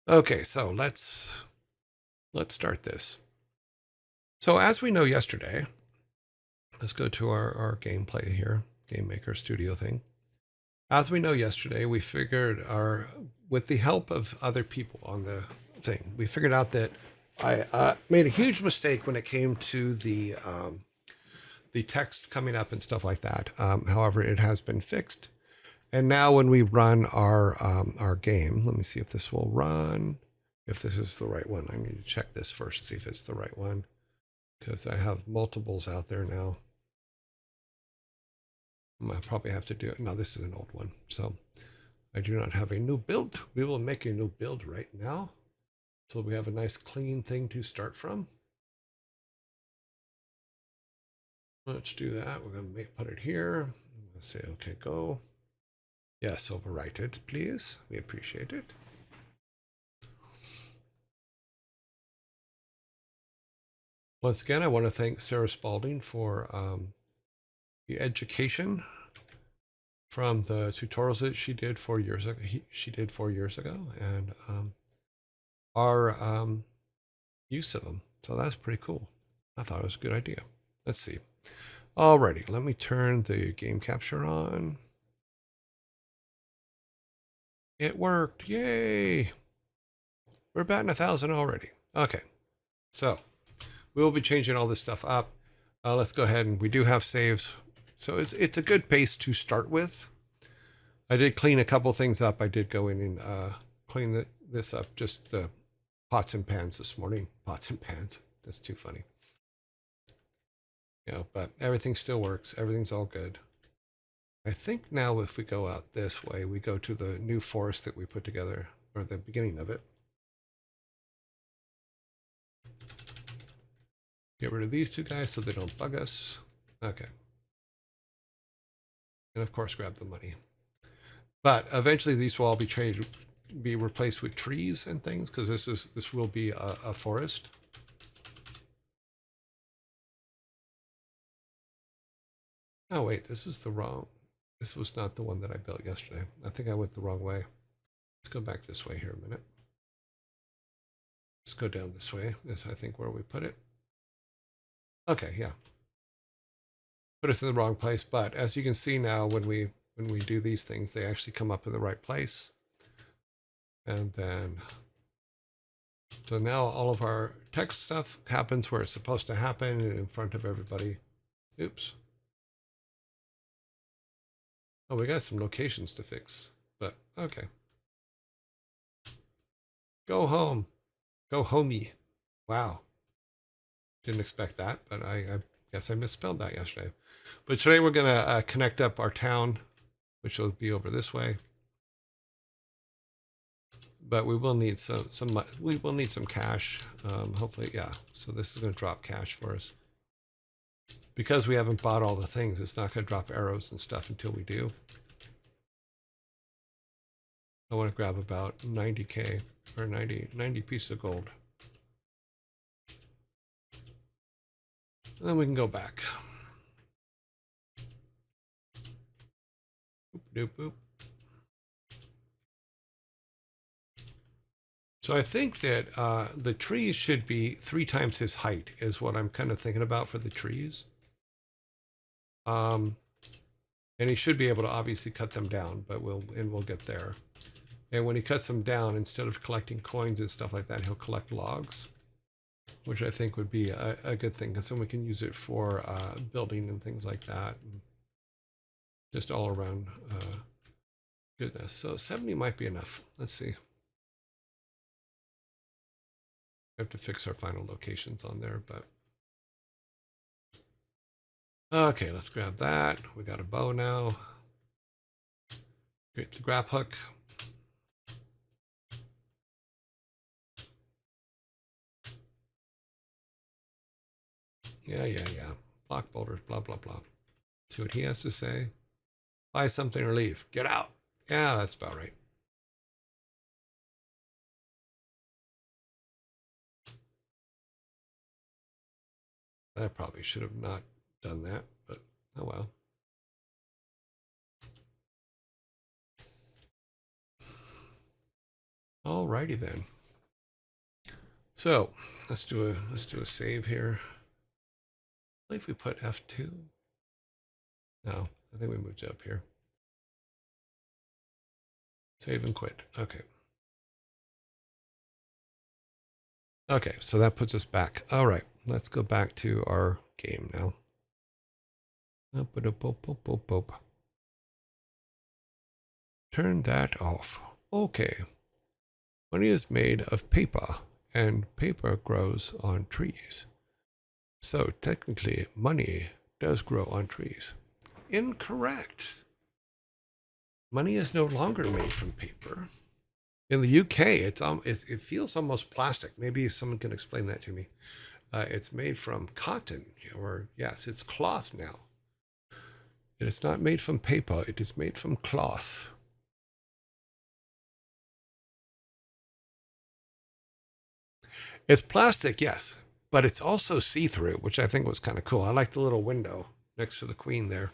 Okay, so let's start this. So as we know yesterday, let's go to our gameplay here, Game Maker Studio thing. As we know yesterday, we figured with the help of other people on the thing, we figured out that I made a huge mistake when it came to the text coming up and stuff like that. However, it has been fixed. And now when we run our game, let me see if this will run. If this is the right one, I need to check this first, see if it's the right one, because I have multiples out there now. I probably have to do it. No, this is an old one. So I do not have a new build. We will make a new build right now. So we have a nice clean thing to start from. Let's do that. We're going to put it here. Let's say, okay, go. Yes, overwrite it, please. We appreciate it. Once again, I want to thank Sarah Spalding for the education from the tutorials that she did 4 years ago. She did 4 years ago, and our use of them. So that's pretty cool. I thought it was a good idea. Let's see. Alrighty, let me turn the game capture on. It worked. Yay! We're batting 1,000 already. Okay, so we will be changing all this stuff up. Let's go ahead, and we do have saves. So it's a good pace to start with. I did clean a couple things up. I did go in and clean this up, just the pots and pans this morning. Pots and pans. That's too funny. You know, but everything still works. Everything's all good. I think now if we go out this way, we go to the new forest that we put together, or the beginning of it. Get rid of these two guys so they don't bug us. Okay. And of course, grab the money. But eventually these will all be replaced with trees and things, because this will be a forest. Oh wait, this was not the one that I built yesterday. I think I went the wrong way. Let's go back this way here a minute. Let's go down this way. This, I think, where we put it. Okay, yeah. Put us in the wrong place, but as you can see now, when we do these things, they actually come up in the right place. And then, so now all of our text stuff happens where it's supposed to happen and in front of everybody. Oops. Oh, we got some locations to fix, but okay. Go home. Go homey. Wow. Didn't expect that, but I guess I misspelled that yesterday. But today we're going to connect up our town, which will be over this way. But we will need we will need some cash. Hopefully, yeah. So this is going to drop cash for us. Because we haven't bought all the things, it's not going to drop arrows and stuff until we do. I want to grab about 90K or 90 pieces of gold. And then we can go back. Boop, doop, boop. So I think that the trees should be 3 times his height is what I'm kind of thinking about for the trees. And he should be able to obviously cut them down, but we'll get there. And when he cuts them down, instead of collecting coins and stuff like that, he'll collect logs, which I think would be a good thing, because then we can use it for building and things like that. And just all around goodness. So 70 might be enough. Let's see. We have to fix our final locations on there, but okay, let's grab that. We got a bow now. Get the grab hook. Yeah. Block boulders, blah, blah, blah. See what he has to say. Buy something or leave. Get out. Yeah, that's about right. I probably should have not done that, but oh well. Alrighty then. So let's do a save here. I believe we put F2. No, I think we moved it up here. Save and quit. Okay. Okay, so that puts us back. All right, let's go back to our game now. Turn that off. Okay. Money is made of paper, and paper grows on trees. So technically, money does grow on trees. Incorrect. Money is no longer made from paper. In the UK, it feels almost plastic. Maybe someone can explain that to me. It's made from cotton, or yes, it's cloth now. It is not made from paper. It is made from cloth. It's plastic, yes, but it's also see-through, which I think was kind of cool. I like the little window next to the queen there.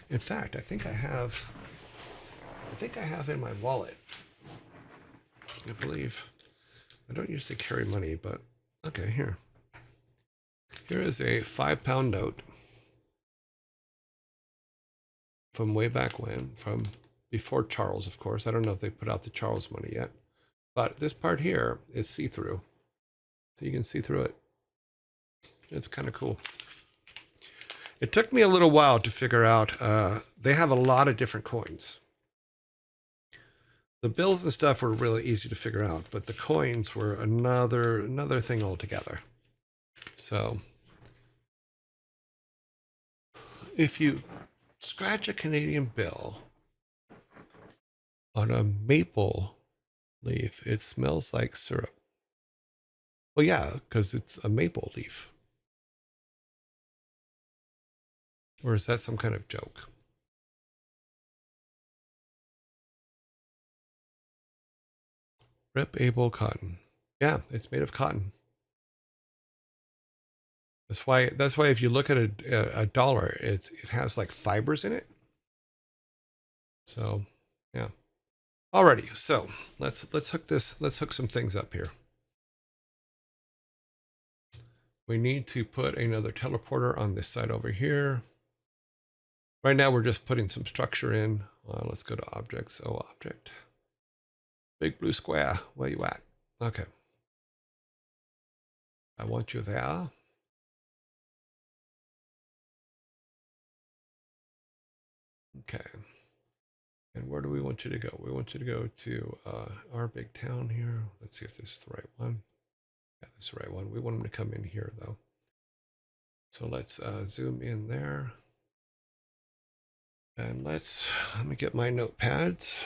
In fact, I think I have in my wallet, I believe, I don't usually carry money, but okay, here is a £5 note from way back when, from before Charles, of course. I don't know if they put out the Charles money yet, but this part here is see-through, so you can see through it. It's kind of cool. It took me a little while to figure out, they have a lot of different coins. The bills and stuff were really easy to figure out, but the coins were another thing altogether. So if you scratch a Canadian bill on a maple leaf, it smells like syrup. Well, yeah, because it's a maple leaf. Or is that some kind of joke? Rip Able cotton. Yeah, it's made of cotton. That's why if you look at a dollar, it has like fibers in it. So, yeah. Alrighty, so let's hook some things up here. We need to put another teleporter on this side over here. Right now we're just putting some structure in. Let's go to objects. Oh, object. Big blue square. Where you at? Okay. I want you there. Okay. And where do we want you to go? We want you to go to our big town here. Let's see if this is the right one. Yeah, this is the right one. We want them to come in here, though. So let's zoom in there. And let me get my notepads.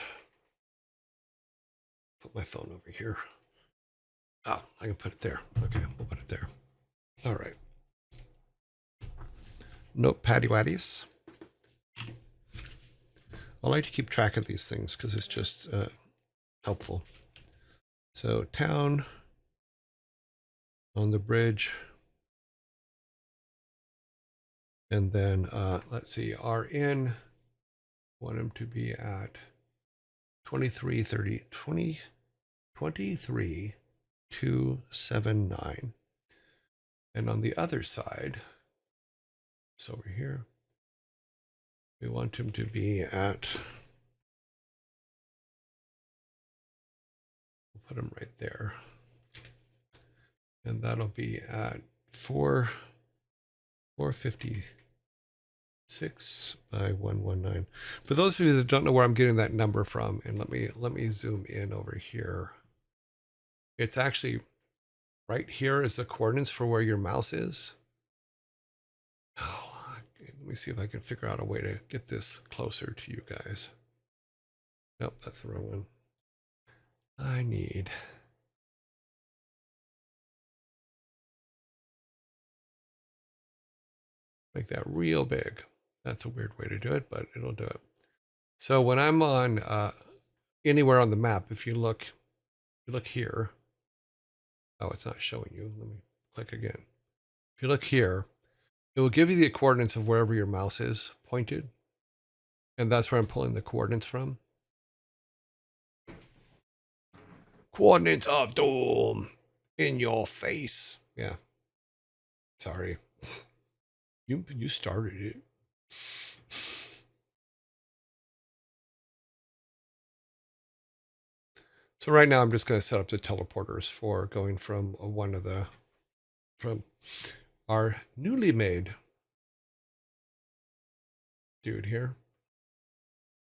Put my phone over here. Oh, I can put it there. Okay, we'll put it there. All right. Notepaddy waddies. I like to keep track of these things because it's just helpful. So town on the bridge. And then let's see, RN, want him to be at 23,279. And on the other side, it's over here, we want him to be at, we'll put him right there. And that'll be at 456 by 119. For those of you that don't know where I'm getting that number from, and let me zoom in over here. It's actually right here is the coordinates for where your mouse is. Oh, let me see if I can figure out a way to get this closer to you guys. Nope, that's the wrong one. I need make that real big. That's a weird way to do it, but it'll do it. So when I'm on anywhere on the map, if you look here. Oh, it's not showing you. Let me click again. If you look here, it will give you the coordinates of wherever your mouse is pointed. And that's where I'm pulling the coordinates from. Coordinates of doom. In your face. Yeah. Sorry. You started it. So right now I'm just going to set up the teleporters for going from from our newly made dude here.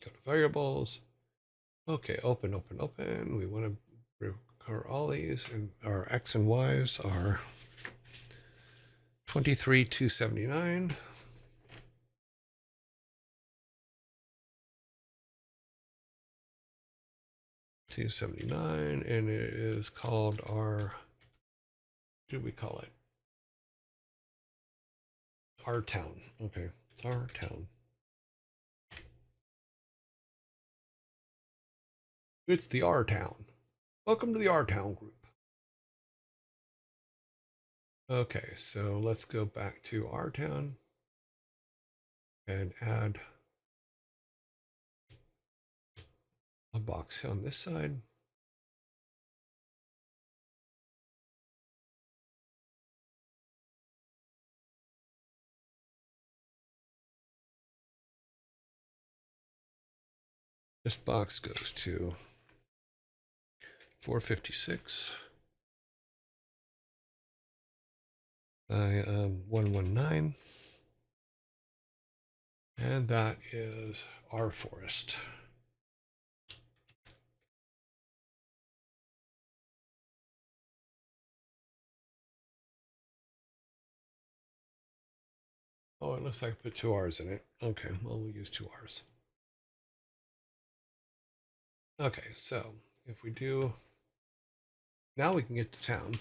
Go to variables. Okay, open, open, open. We want to recover all these, and our X and Y's are 23,279. $279, and it is called our, what do we call it? Our town. Okay, our town. It's the R town. Welcome to the R town group. Okay, so let's go back to our town and add a box on this side. This box goes to 456 by 119. And that is our forest. Oh, it looks like I put 2 R's in it. Okay, well, we'll use 2 R's. Okay, so if we do, now we can get to town.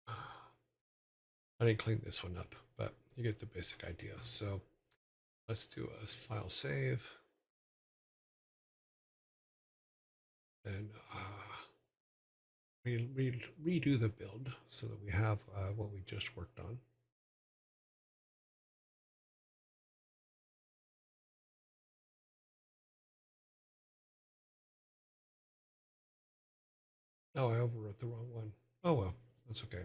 I didn't clean this one up, but you get the basic idea. So let's do a file save. And redo the build so that we have what we just worked on. Oh, I overwrote the wrong one. Oh well, that's okay.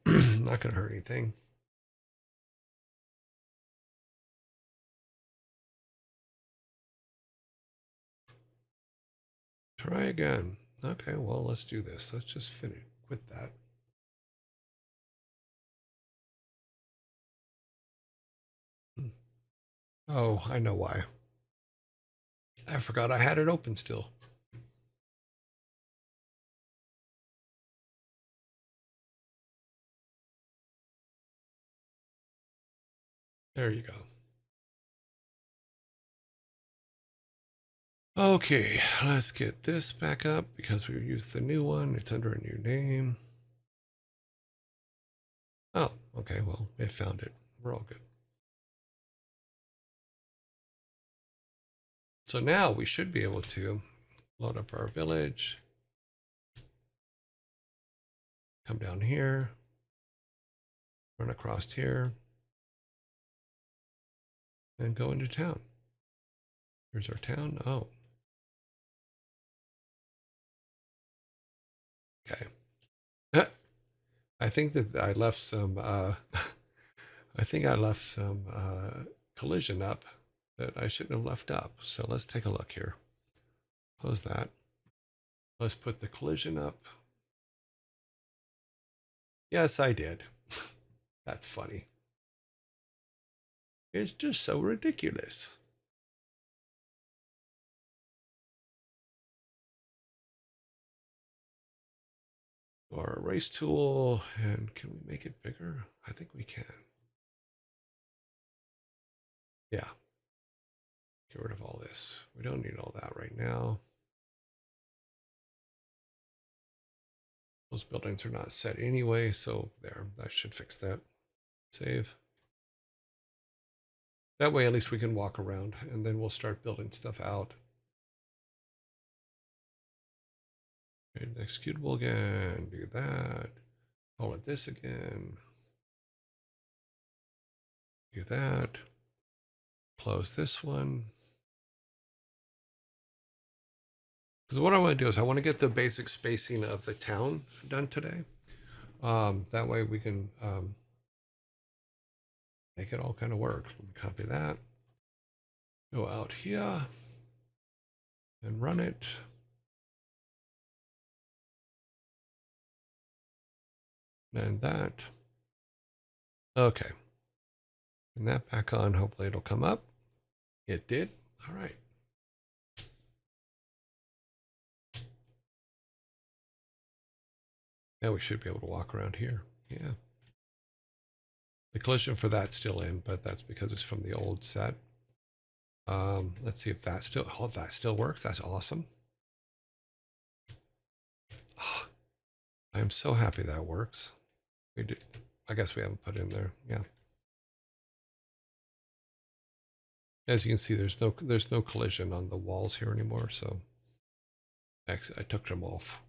Not going to hurt anything. Try again. Okay, well, let's do this. Let's just finish. Quit that. Oh, I know why. I forgot I had it open still. There you go. Okay, let's get this back up because we used the new one. It's under a new name. Oh, okay, well, it found it. We're all good. So now we should be able to load up our village. Come down here. Run across here. And go into town. Here's our town. Oh. Okay. I think that I left some I think I left some collision up that I shouldn't have left up. So let's take a look here. Close that. Let's put the collision up. Yes, I did. That's funny. It's just so ridiculous. Our erase tool, and can we make it bigger? I think we can. Yeah. Get rid of all this. We don't need all that right now. Those buildings are not set anyway, so there, that should fix that. Save. That way, at least we can walk around, and then we'll start building stuff out. Okay, executable again, do that. Call it this again. Do that. Close this one. Because what I want to do is I want to get the basic spacing of the town done today. That way we can make it all kind of work. Let me copy that. Go out here and run it. And that. Okay. And that back on. Hopefully it'll come up. It did. All right. Now we should be able to walk around here. Yeah. The collision for that's still in, but that's because it's from the old set. Let's see if that still works. That's awesome. Oh, I am so happy that works. We do. I guess we haven't put in there. Yeah. As you can see, there's no collision on the walls here anymore. So actually, I took them off.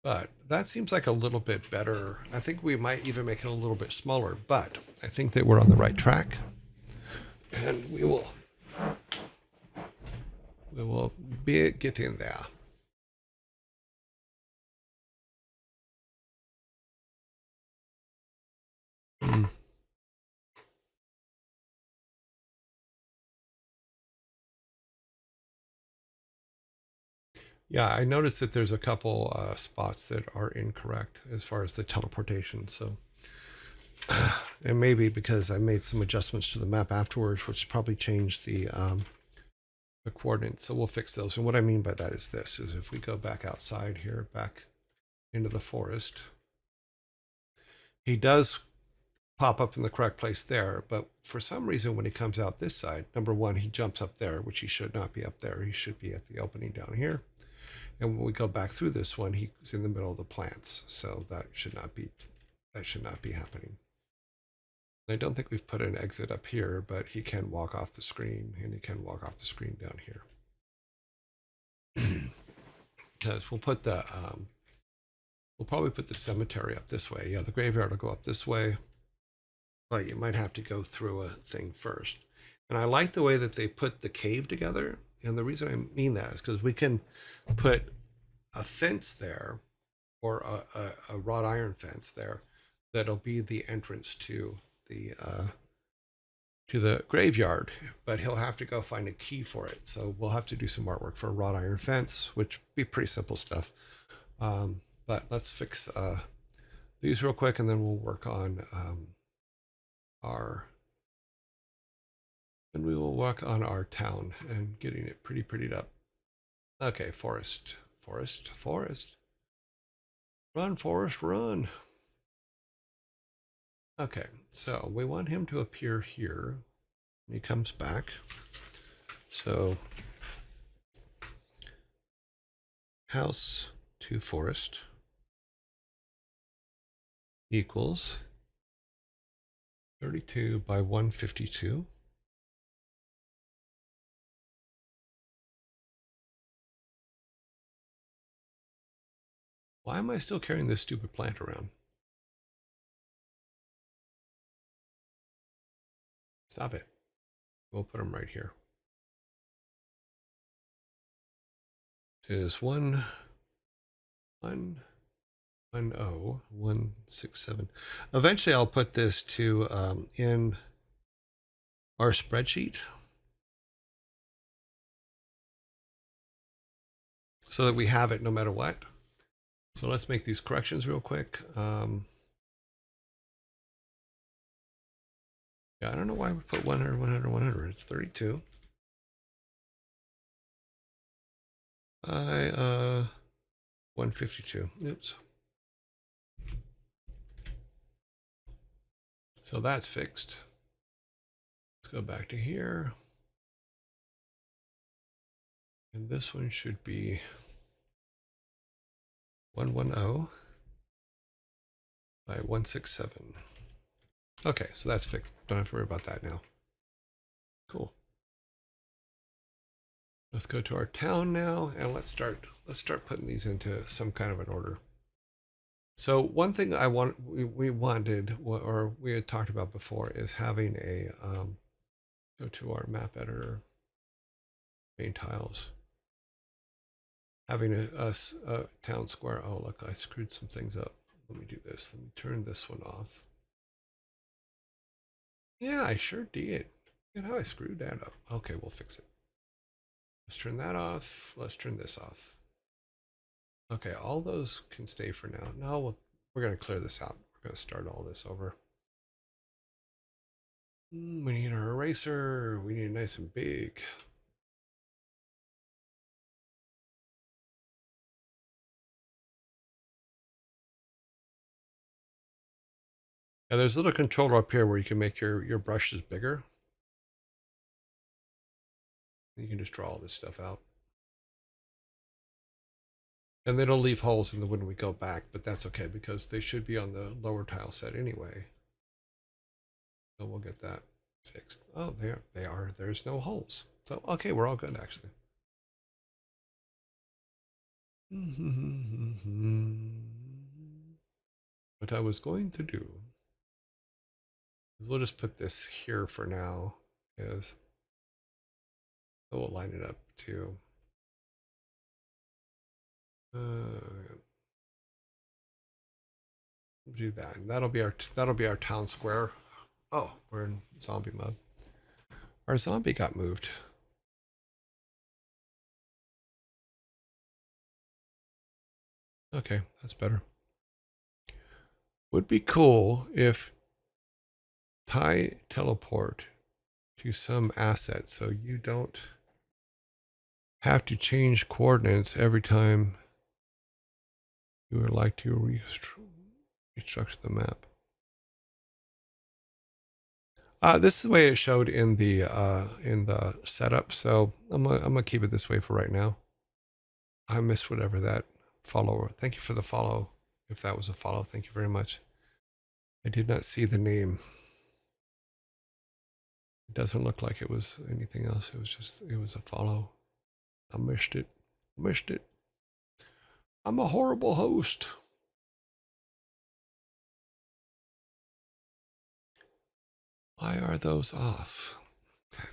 But that seems like a little bit better. I think we might even make it a little bit smaller, but I think that we're on the right track. And we will be getting there. Yeah, I noticed that there's a couple spots that are incorrect as far as the teleportation. So, and maybe because I made some adjustments to the map afterwards, which probably changed the coordinates. So we'll fix those. And what I mean by that is this: is if we go back outside here, back into the forest, he does pop up in the correct place there. But for some reason, when he comes out this side, number one, he jumps up there, which he should not be up there. He should be at the opening down here. And when we go back through this one, he's in the middle of the plants. So that should not be happening. I don't think we've put an exit up here, but he can walk off the screen, and he can walk off the screen down here. Because we'll probably put the cemetery up this way. Yeah, the graveyard will go up this way, but you might have to go through a thing first. And I like the way that they put the cave together. And the reason I mean that is because we can put a fence there, or a wrought iron fence there, that'll be the entrance to the graveyard. But he'll have to go find a key for it. So we'll have to do some artwork for a wrought iron fence, which be pretty simple stuff. But let's fix these real quick, and then we'll work on we will work on our town and getting it prettied up. Okay, forest. Run, Forest, run. Okay, so we want him to appear here when he comes back. So house to forest equals 32 by 152. Why am I still carrying this stupid plant around? Stop it. We'll put them right here. It is 110,167. Eventually, I'll put this to in our spreadsheet so that we have it no matter what. So let's make these corrections real quick. Yeah, I don't know why we put 100, 100, 100. It's 32. 152. Oops. So that's fixed. Let's go back to here. And this one should be 110 by 167. Okay, so that's fixed. Don't have to worry about that now. Cool. Let's go to our town now, and let's start putting these into some kind of an order. So one thing we wanted, or we had talked about before, is having a go to our map editor, main tiles. having a town square. Oh, look, I screwed some things up. Let me do this. Let me turn this one off. Yeah, I sure did. Look at how I screwed that up. Okay, we'll fix it. Let's turn that off. Let's turn this off. Okay, all those can stay for now. No, we're going to clear this out. We're going to start all this over. We need our eraser. We need it nice and big. Yeah, there's a little controller up here where you can make your brushes bigger. You can just draw all this stuff out. And they don't leave holes in the when we go back, but that's okay because they should be on the lower tile set anyway. So we'll get that fixed. Oh, they are. There's no holes. So, okay, we're all good actually. What I was going to do is we'll just put this here for now, is so we'll line it up to do that. And that'll be our town square. Oh, we're in zombie mode. Our zombie got moved. Okay, that's better. Would be cool if tie teleport to some asset so you don't have to change coordinates every time you would like to restructure the map. This is the way it showed in the setup, so I'm gonna keep it this way for right now. I missed whatever that follower. Thank you for the follow. If that was a follow, thank you very much. I did not see the name. It doesn't look like it was anything else. It was a follow. I missed it. Missed it. I'm a horrible host. Why are those off? Okay.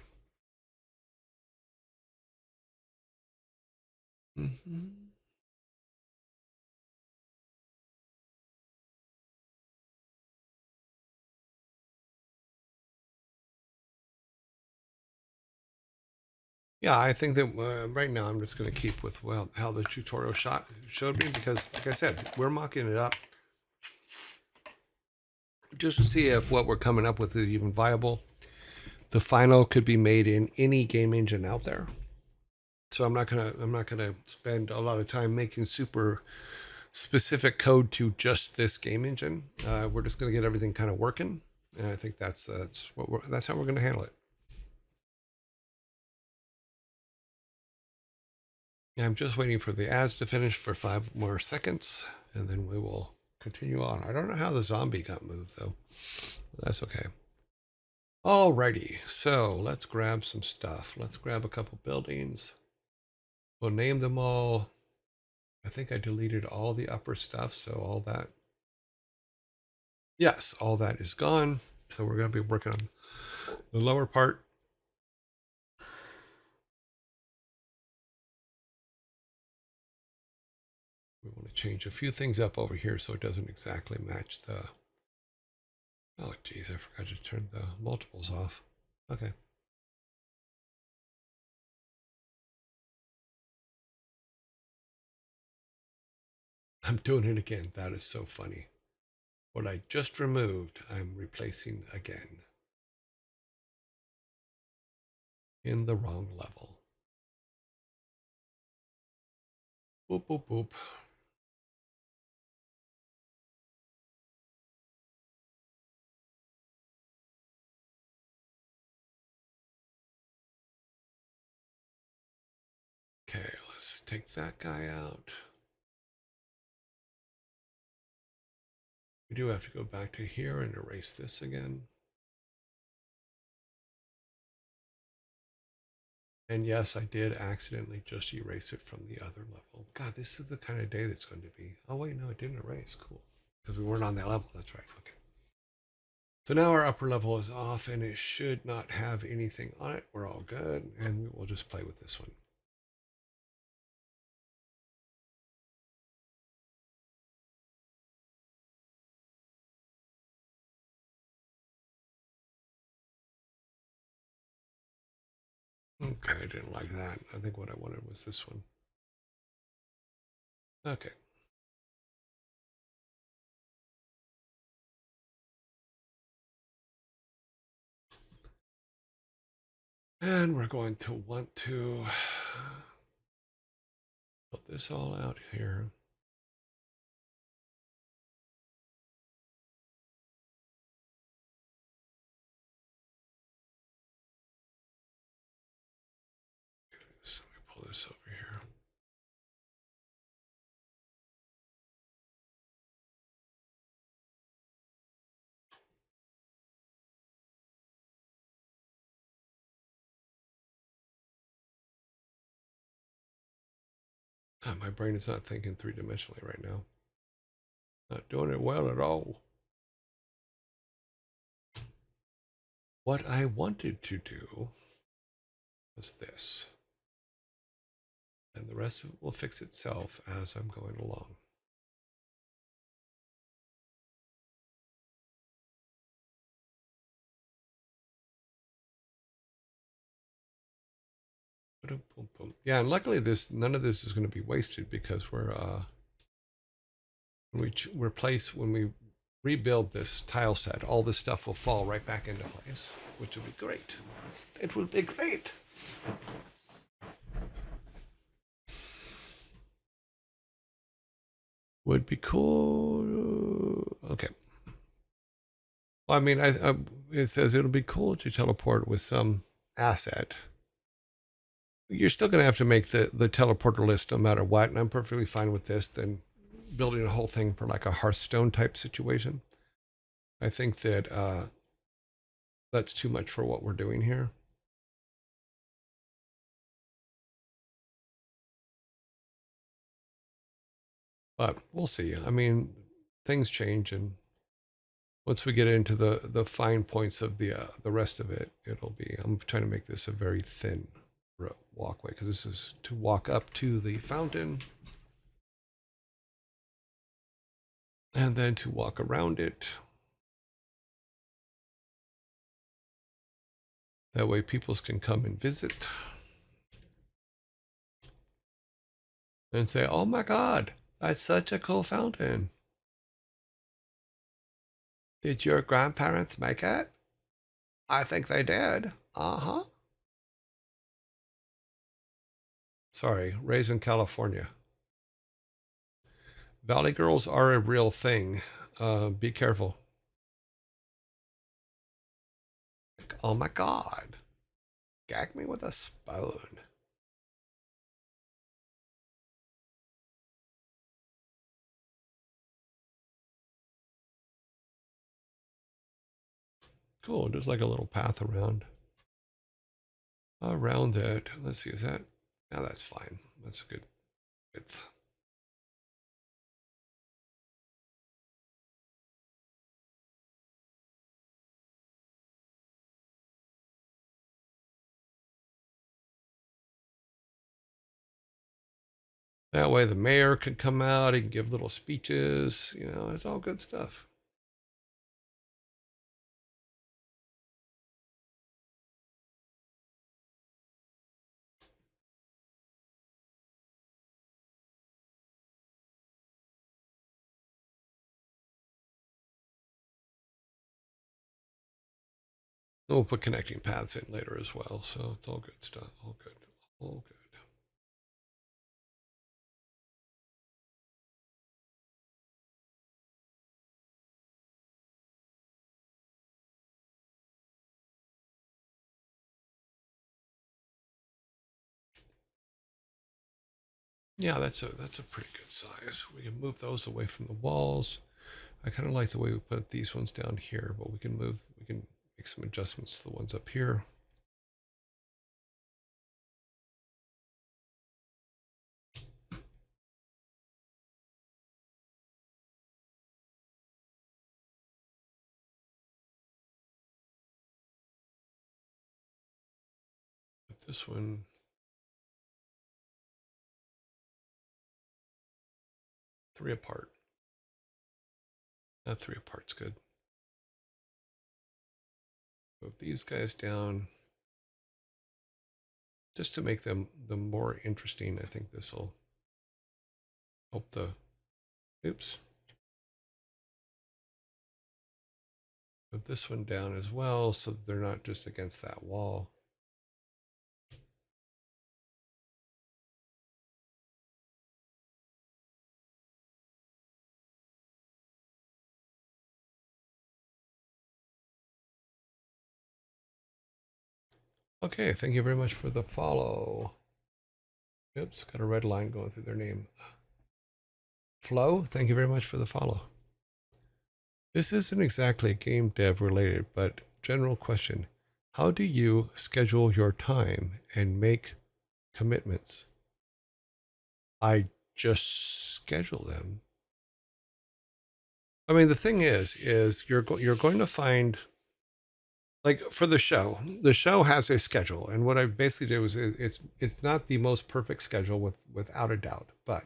Yeah, I think that right now I'm just going to keep with how the tutorial showed me because, like I said, we're mocking it up just to see if what we're coming up with is even viable. The final could be made in any game engine out there, so I'm not gonna spend a lot of time making super specific code to just this game engine. We're just gonna get everything kind of working, and I think that's how we're gonna handle it. I'm just waiting for the ads to finish for 5 more seconds, and then we will continue on. I don't know how the zombie got moved, though. But that's okay. Alrighty, so let's grab some stuff. Let's grab a couple buildings. We'll name them all. I think I deleted all the upper stuff, so all that. Yes, all that is gone. So we're going to be working on the lower part. We want to change a few things up over here so it doesn't exactly match the... Oh, geez, I forgot to turn the multiples off. Okay. I'm doing it again. That is so funny. What I just removed, I'm replacing again. In the wrong level. Boop, boop, boop. Okay, let's take that guy out. We do have to go back to here and erase this again. And yes, I did accidentally just erase it from the other level. God, this is the kind of day that's going to be. Oh, wait, no, it didn't erase. Cool. Because we weren't on that level. That's right. Okay. So now our upper level is off and it should not have anything on it. We're all good. And we'll just play with this one. Okay, I didn't like that. I think what I wanted was this one. Okay. And we're going to want to put this all out here. So let me pull this over here. My brain is not thinking three-dimensionally right now. Not doing it well at all. What I wanted to do was this. And the rest of it will fix itself as I'm going along. Yeah, and luckily none of this is going to be wasted because when we rebuild this tile set, all this stuff will fall right back into place, which will be great. It will be great. Would be cool. Okay. Well, I mean, it says it'll be cool to teleport with some asset. You're still going to have to make the teleporter list no matter what, and I'm perfectly fine with this than building a whole thing for like a Hearthstone type situation. I think that that's too much for what we're doing here. But we'll see. I mean, things change, and once we get into the fine points of the rest of it, it'll be. I'm trying to make this a very thin walkway because this is to walk up to the fountain, and then to walk around it. That way, people can come and visit and say, "Oh my God, that's such a cool fountain! Did your grandparents make it?" I think they did. Uh-huh. Sorry, raised in California. Valley girls are a real thing. Be careful. Oh my God. Gag me with a spoon. Cool. There's like a little path around it. Let's see. Is that? Yeah, that's fine. That's a good width. That way the mayor can come out. He can give little speeches. You know, it's all good stuff. We'll put connecting paths in later as well. So it's all good stuff. All good. All good. Yeah, that's a pretty good size. We can move those away from the walls. I kind of like the way we put these ones down here, but we can make some adjustments to the ones up here. Put this one. Three apart. Three apart's good. Move these guys down just to make them more interesting. I think this will help the, oops. Put this one down as well so that they're not just against that wall. Okay, thank you very much for the follow. Oops, got a red line going through their name. Flo, thank you very much for the follow. This isn't exactly game dev related, but general question. How do you schedule your time and make commitments? I just schedule them. I mean, the thing is you're going to find, like for the show has a schedule, and what I basically do is it's not the most perfect schedule without a doubt, but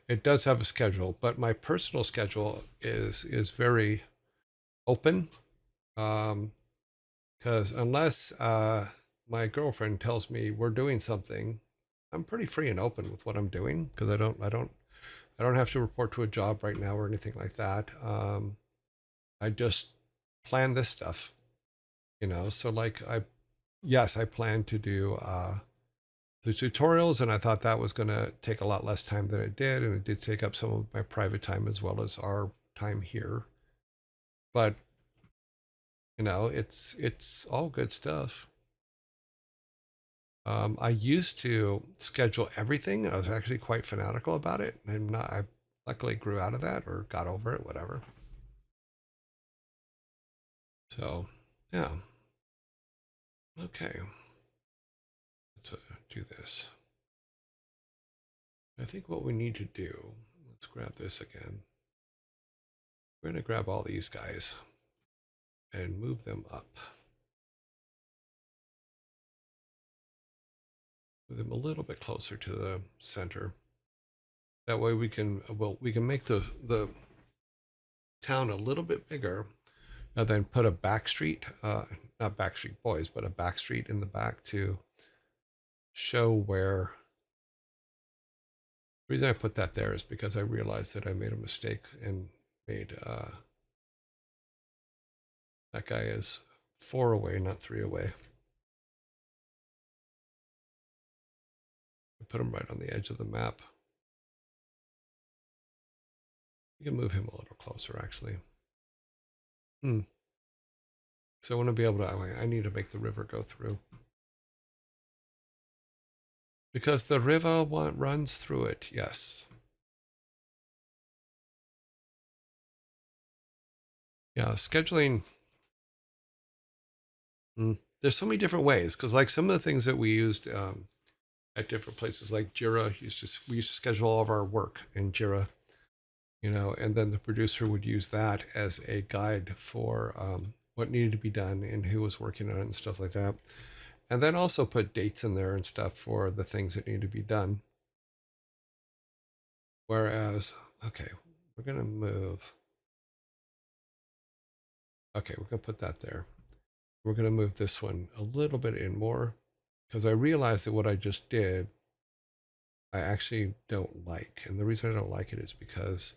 it does have a schedule. But my personal schedule is very open, because unless my girlfriend tells me we're doing something, I'm pretty free and open with what I'm doing because I don't have to report to a job right now or anything like that. I just plan this stuff, so like yes, I plan to do the tutorials, and I thought that was going to take a lot less time than it did, and it did take up some of my private time as well as our time here. But it's all good stuff. I used to schedule everything. I was actually quite fanatical about it. I luckily grew out of that or got over it, whatever. So, yeah. Okay. Let's do this. I think what we need to do, let's grab this again. We're going to grab all these guys and move them up. Move them a little bit closer to the center. That way we can make the town a little bit bigger, and then put a back street, not Backstreet Boys, but a back street in the back to show where. The reason I put that there is because I realized that I made a mistake and made that guy is 4 away, not 3 away. I put him right on the edge of the map. You can move him a little closer, actually. So I want to be able to, I need to make the river go through. Because the river runs through it, yes. Yeah, scheduling. There's so many different ways, because like some of the things that we used at different places, like Jira, we used to schedule all of our work in Jira, and then the producer would use that as a guide for what needed to be done and who was working on it and stuff like that. And then also put dates in there and stuff for the things that need to be done. Whereas, okay, we're going to move. Okay, we're going to put that there. We're going to move this one a little bit in more because I realized that what I just did, I actually don't like. And the reason I don't like it is because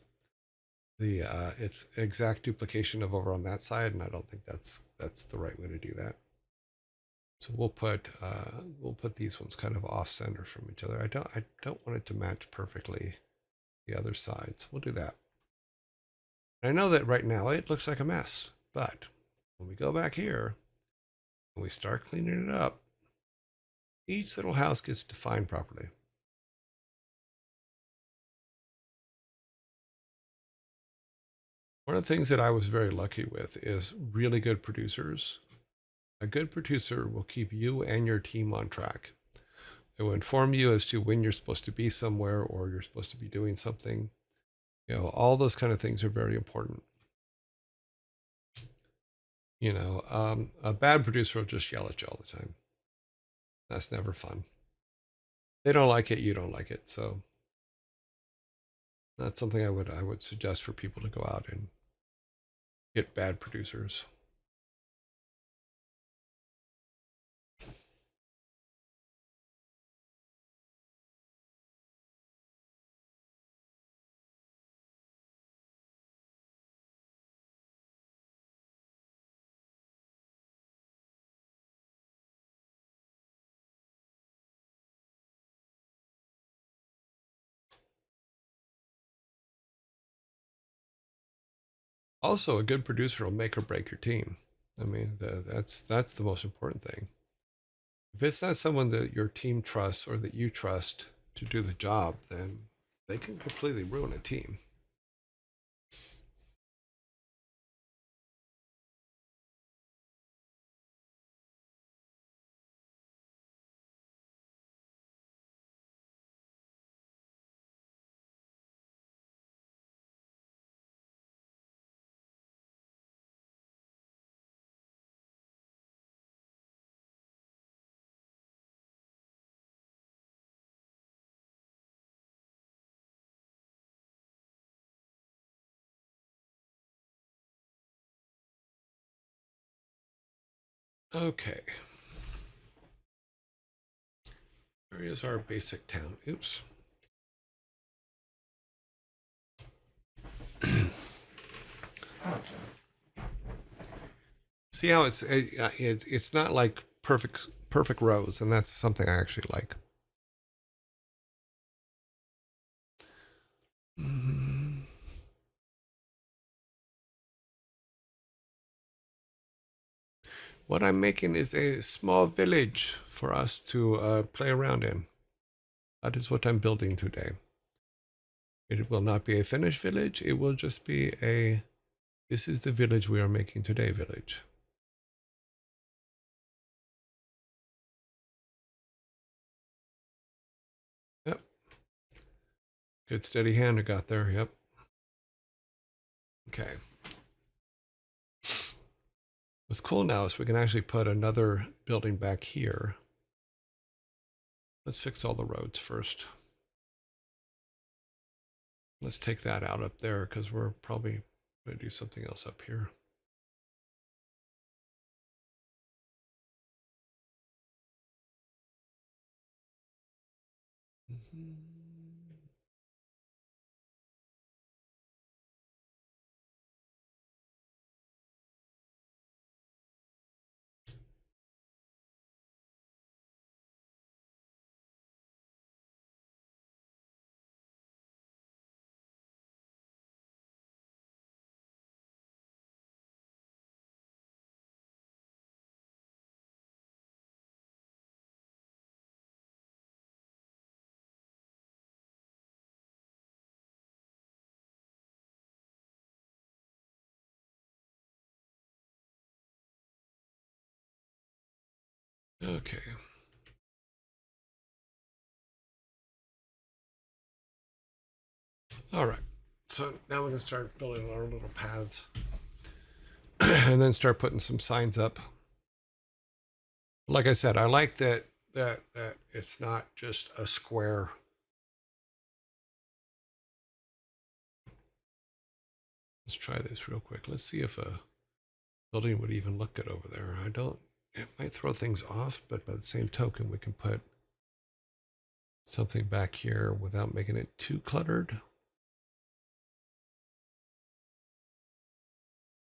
it's exact duplication of over on that side, and I don't think that's the right way to do that. So we'll put these ones kind of off center from each other. I don't want it to match perfectly the other side, so we'll do that. And I know that right now it looks like a mess, but when we go back here and we start cleaning it up, each little house gets defined properly. One of the things that I was very lucky with is really good producers. A good producer will keep you and your team on track. It will inform you as to when you're supposed to be somewhere or you're supposed to be doing something. All those kind of things are very important. A bad producer will just yell at you all the time. That's never fun. They don't like it, you don't like it. So that's something I would suggest for people to go out and get bad producers. Also, a good producer will make or break your team. I mean, that's the most important thing. If it's not someone that your team trusts or that you trust to do the job, then they can completely ruin a team. Okay. Where is our basic town? Oops. See how it's not like perfect rows, and that's something I actually like. Mhm. What I'm making is a small village for us to play around in. That is what I'm building today. It will not be a finished village. It will just be a, this is the village we are making today village. Yep. Good steady hand I got there. Yep. Okay. What's cool now is we can actually put another building back here. Let's fix all the roads first. Let's take that out up there because we're probably going to do something else up here. Okay. All right. So now we're going to start building our little paths and then start putting some signs up. Like I said, I like that it's not just a square. Let's try this real quick. Let's see if a building would even look good over there. I don't, it might throw things off, but by the same token, we can put something back here without making it too cluttered.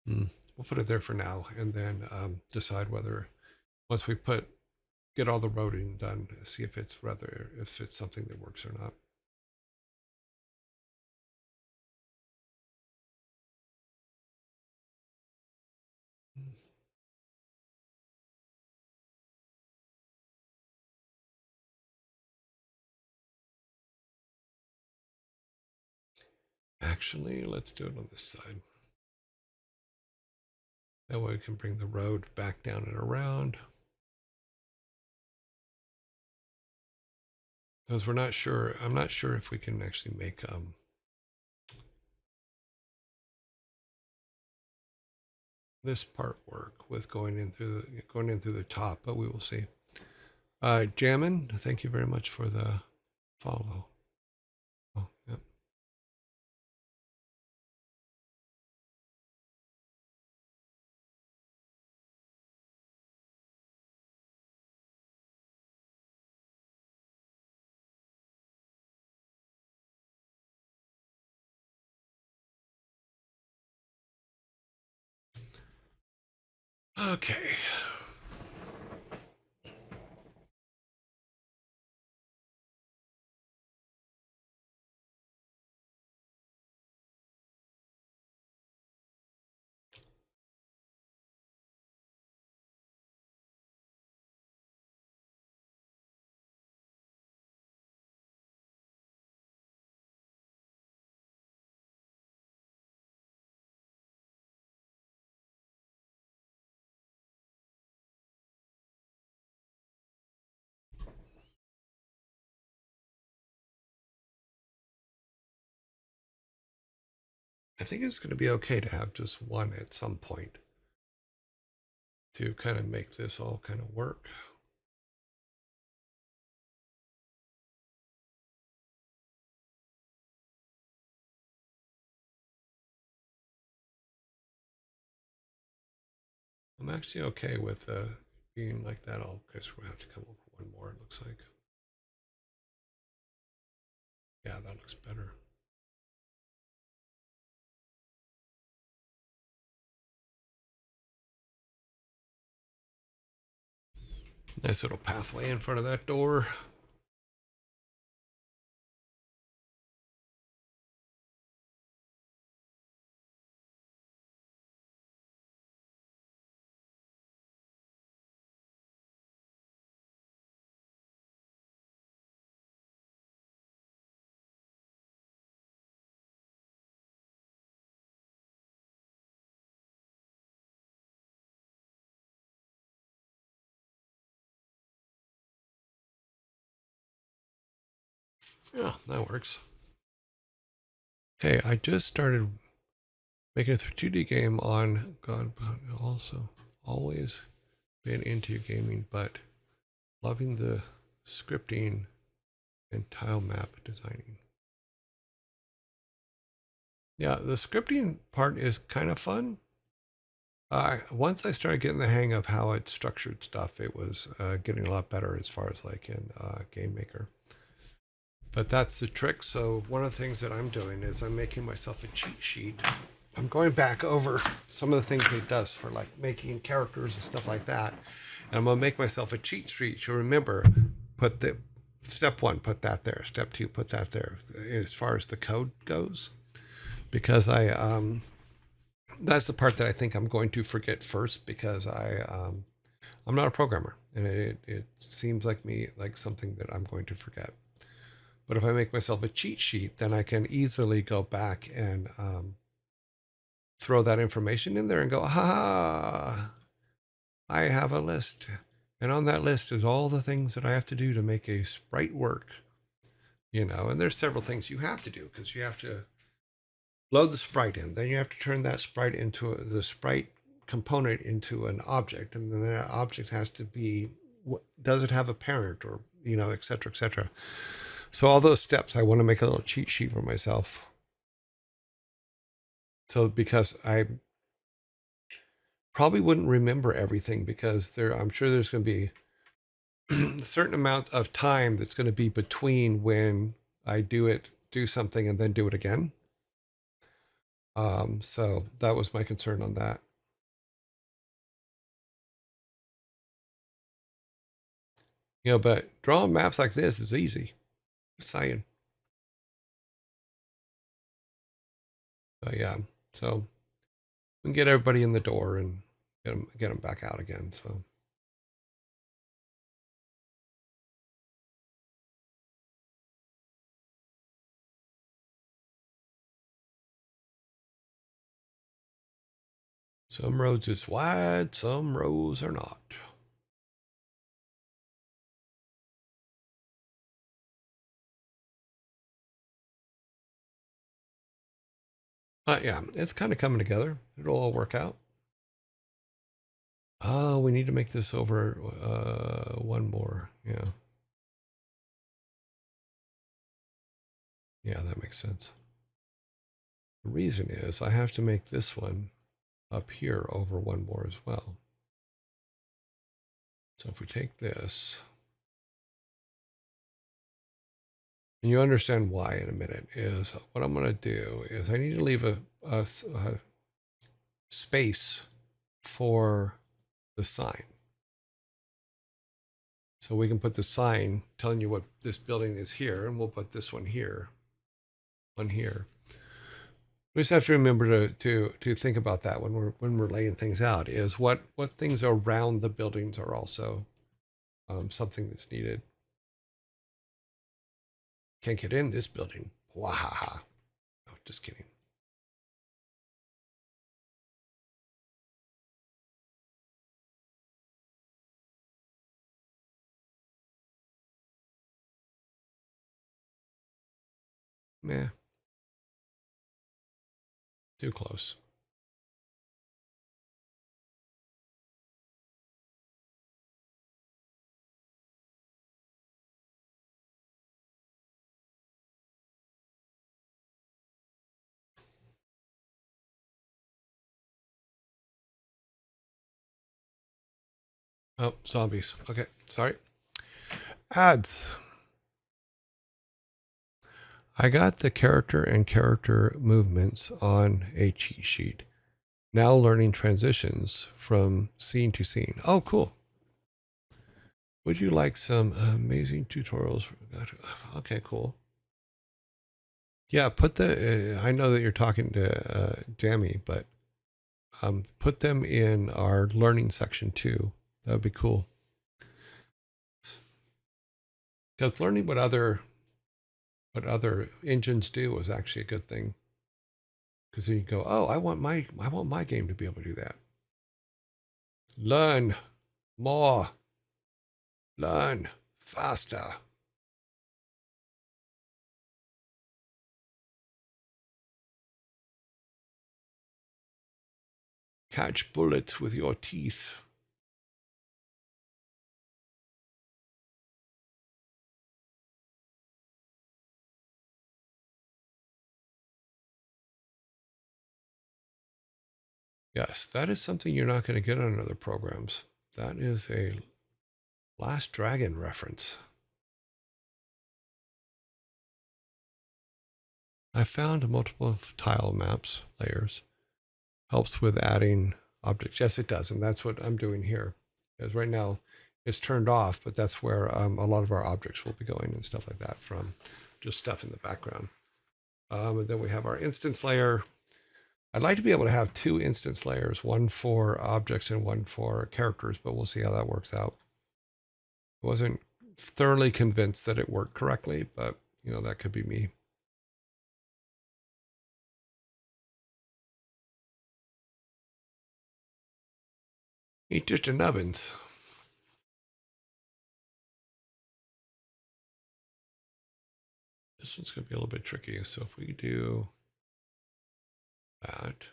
We'll put it there for now and then decide whether, once we get all the roading done, see if it's something that works or not. Actually, let's do it on this side. That way we can bring the road back down and around. Because we're not sure, I'm not sure if we can actually make this part work with going in through the top, but we will see. Jammin, thank you very much for the follow. Oh, yep. Okay. I think it's going to be okay to have just one at some point to kind of make this all kind of work. I'm actually okay with being like that. I'll guess we'll have to come over one more, it looks like. Yeah, that looks better. Nice little pathway in front of that door. Yeah, that works. Hey, I just started making a 2D game on God, but also always been into gaming, but loving the scripting and tile map designing. Yeah, the scripting part is kind of fun. Once I started getting the hang of how it structured stuff, it was getting a lot better as far as like in Game Maker. But that's the trick. So one of the things that I'm doing is I'm making myself a cheat sheet. I'm going back over some of the things it does for like making characters and stuff like that. And I'm gonna make myself a cheat sheet to remember, put the step one, put that there. Step two, put that there. As far as the code goes, because that's the part that I think I'm going to forget first because I'm not a programmer and it seems like me like something that I'm going to forget. But if I make myself a cheat sheet, then I can easily go back and throw that information in there and go, ha, I have a list. And on that list is all the things that I have to do to make a sprite work, you know, and there's several things you have to do because you have to load the sprite in, then you have to turn that sprite into the sprite component into an object. And then that object has to be, does it have a parent or, you know, et cetera, et cetera. So all those steps, I want to make a little cheat sheet for myself. So because I probably wouldn't remember everything because I'm sure there's going to be a certain amount of time that's going to be between when I do something and then do it again. So that was my concern on that. You know, but drawing maps like this is easy. Just saying. But yeah, so we can get everybody in the door and get them back out again. So some roads is wide, some roads are not. But yeah, it's kind of coming together. It'll all work out. Oh, we need to make this over one more. Yeah. Yeah, that makes sense. The reason is I have to make this one up here over one more as well. So if we take this, and you understand why in a minute, is what I'm going to do is I need to leave a space for the sign. So we can put the sign telling you what this building is here, and we'll put this one here, one here. We just have to remember to think about that when we're laying things out. Is what things around the buildings are also something that's needed. Can't get in this building. Wahaha. No, just kidding. Meh. Too close. Oh, zombies. Okay, sorry. Ads. I got the character and character movements on a cheat sheet. Now learning transitions from scene to scene. Oh, cool. Would you like some amazing tutorials? Okay, cool. Yeah, put the. I know that you're talking to Dammy, but put them in our learning section too. That would be cool. Because learning what other engines do is actually a good thing. Because then you go, oh, I want my game to be able to do that. Learn more. Learn faster. Catch bullets with your teeth. Yes, that is something you're not going to get on other programs. That is a Last Dragon reference. I found multiple tile maps layers. Helps with adding objects. Yes, it does. And that's what I'm doing here. Because right now it's turned off, but that's where a lot of our objects will be going and stuff like that from just stuff in the background. And then we have our instance layer. I'd like to be able to have two instance layers, one for objects and one for characters, but we'll see how that works out. I wasn't thoroughly convinced that it worked correctly, but you know, that could be me. Eat just an ovens. This one's going to be a little bit tricky. So if we do that,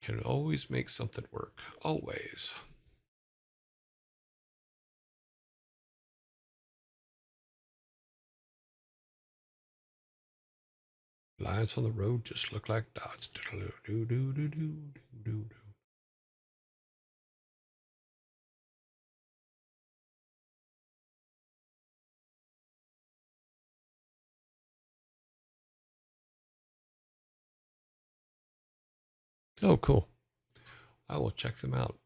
can always make something work. Always. Lines on the road just look like dots. Do do do do do do do. Oh, cool. I will check them out.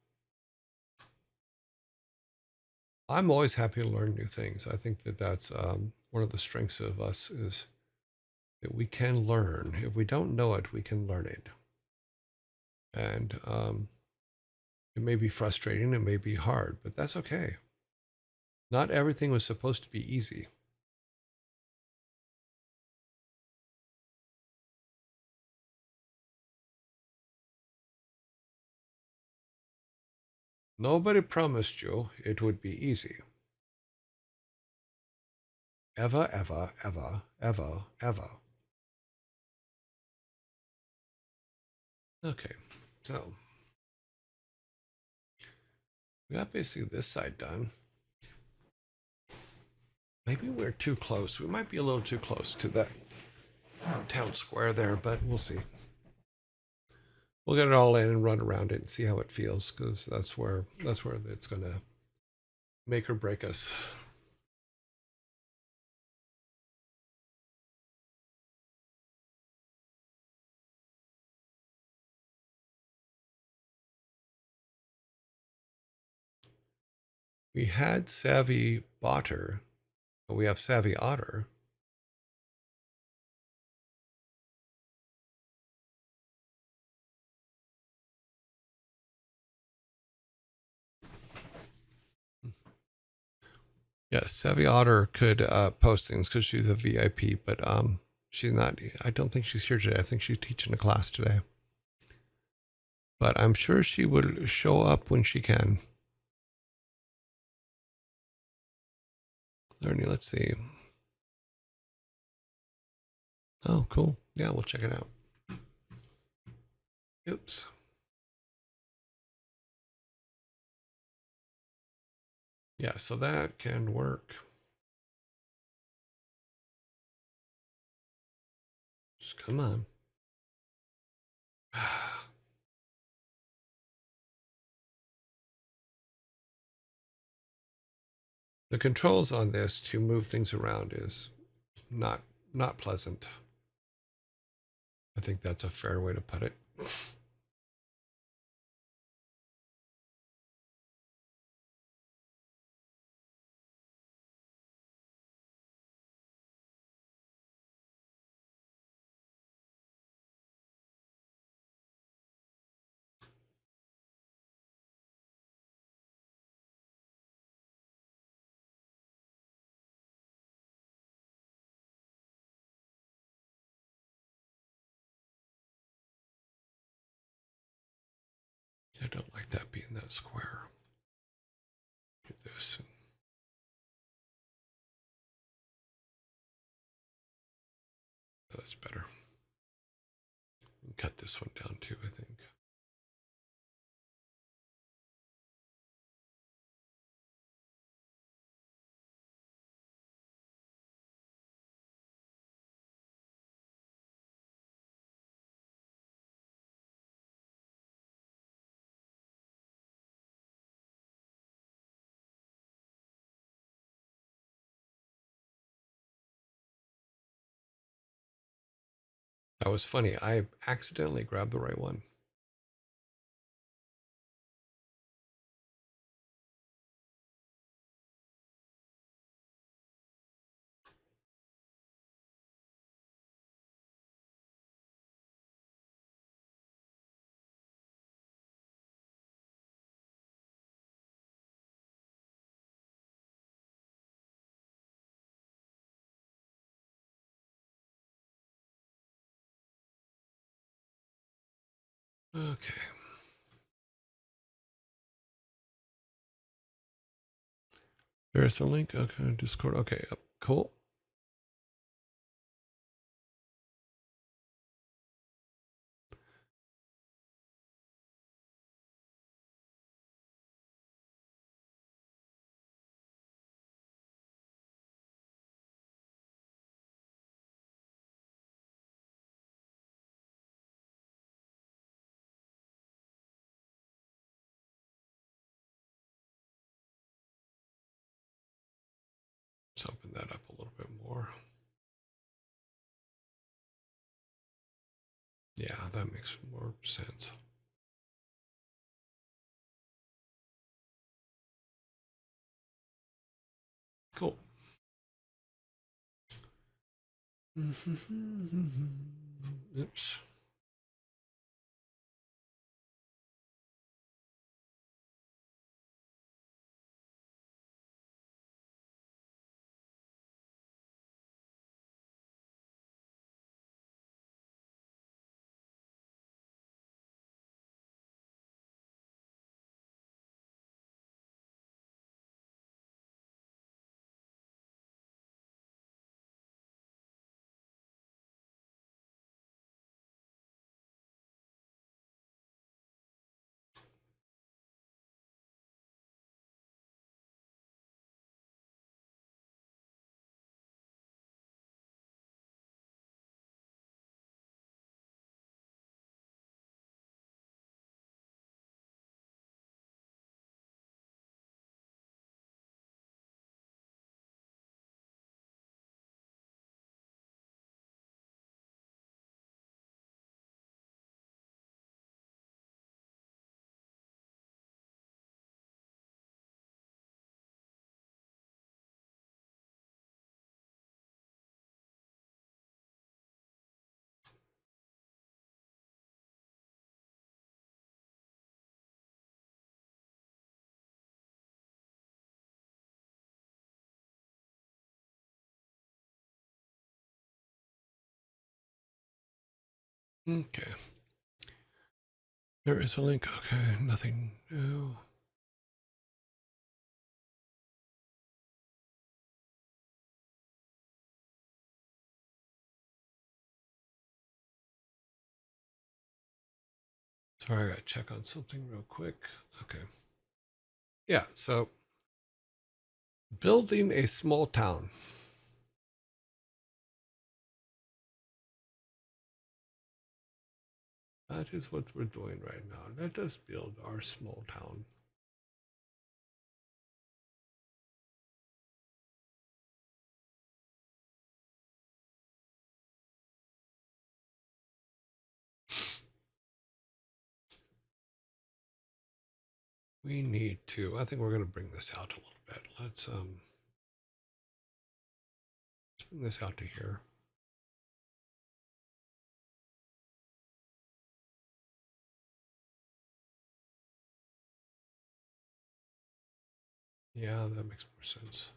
I'm always happy to learn new things. I think that that's one of the strengths of us is that we can learn. If we don't know it, we can learn it. And it may be frustrating, it may be hard, but that's okay. Not everything was supposed to be easy. Nobody promised you it would be easy. Ever, ever, ever, ever, ever. Okay, so we got basically this side done. Maybe we're too close. We might be a little too close to that town square there, but we'll see. We'll get it all in and run around it and see how it feels, because that's where it's going to make or break us. We had Savvy Botter, but we have Savvy Otter. Yes, Savvy Otter could post things because she's a VIP, but she's not. I don't think she's here today. I think she's teaching a class today. But I'm sure she would show up when she can. learning. Let's see. Oh, cool. Yeah, we'll check it out. Oops. Yeah, so that can work. Just come on. The controls on this to move things around is not not pleasant. I think that's a fair way to put it. I don't like that being that square. Do this. Oh, that's better. Cut this one down too, I think. That was funny. I accidentally grabbed the right one. Okay. There's a link. Okay, Discord. Okay, yep. Cool. Let's open that up a little bit more. Yeah, that makes more sense. Cool. Oops. Okay. There is a link. Okay, nothing new. Sorry, I gotta check on something real quick. Okay. Yeah, so building a small town. That is what we're doing right now. Let us build our small town. We need to, I think we're going to bring this out a little bit. Let's bring this out to here. Yeah, that makes more sense.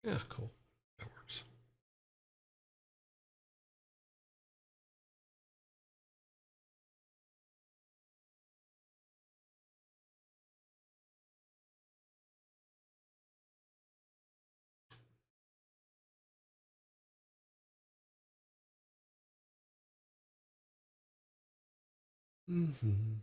Yeah, cool. That works. Mm-hmm.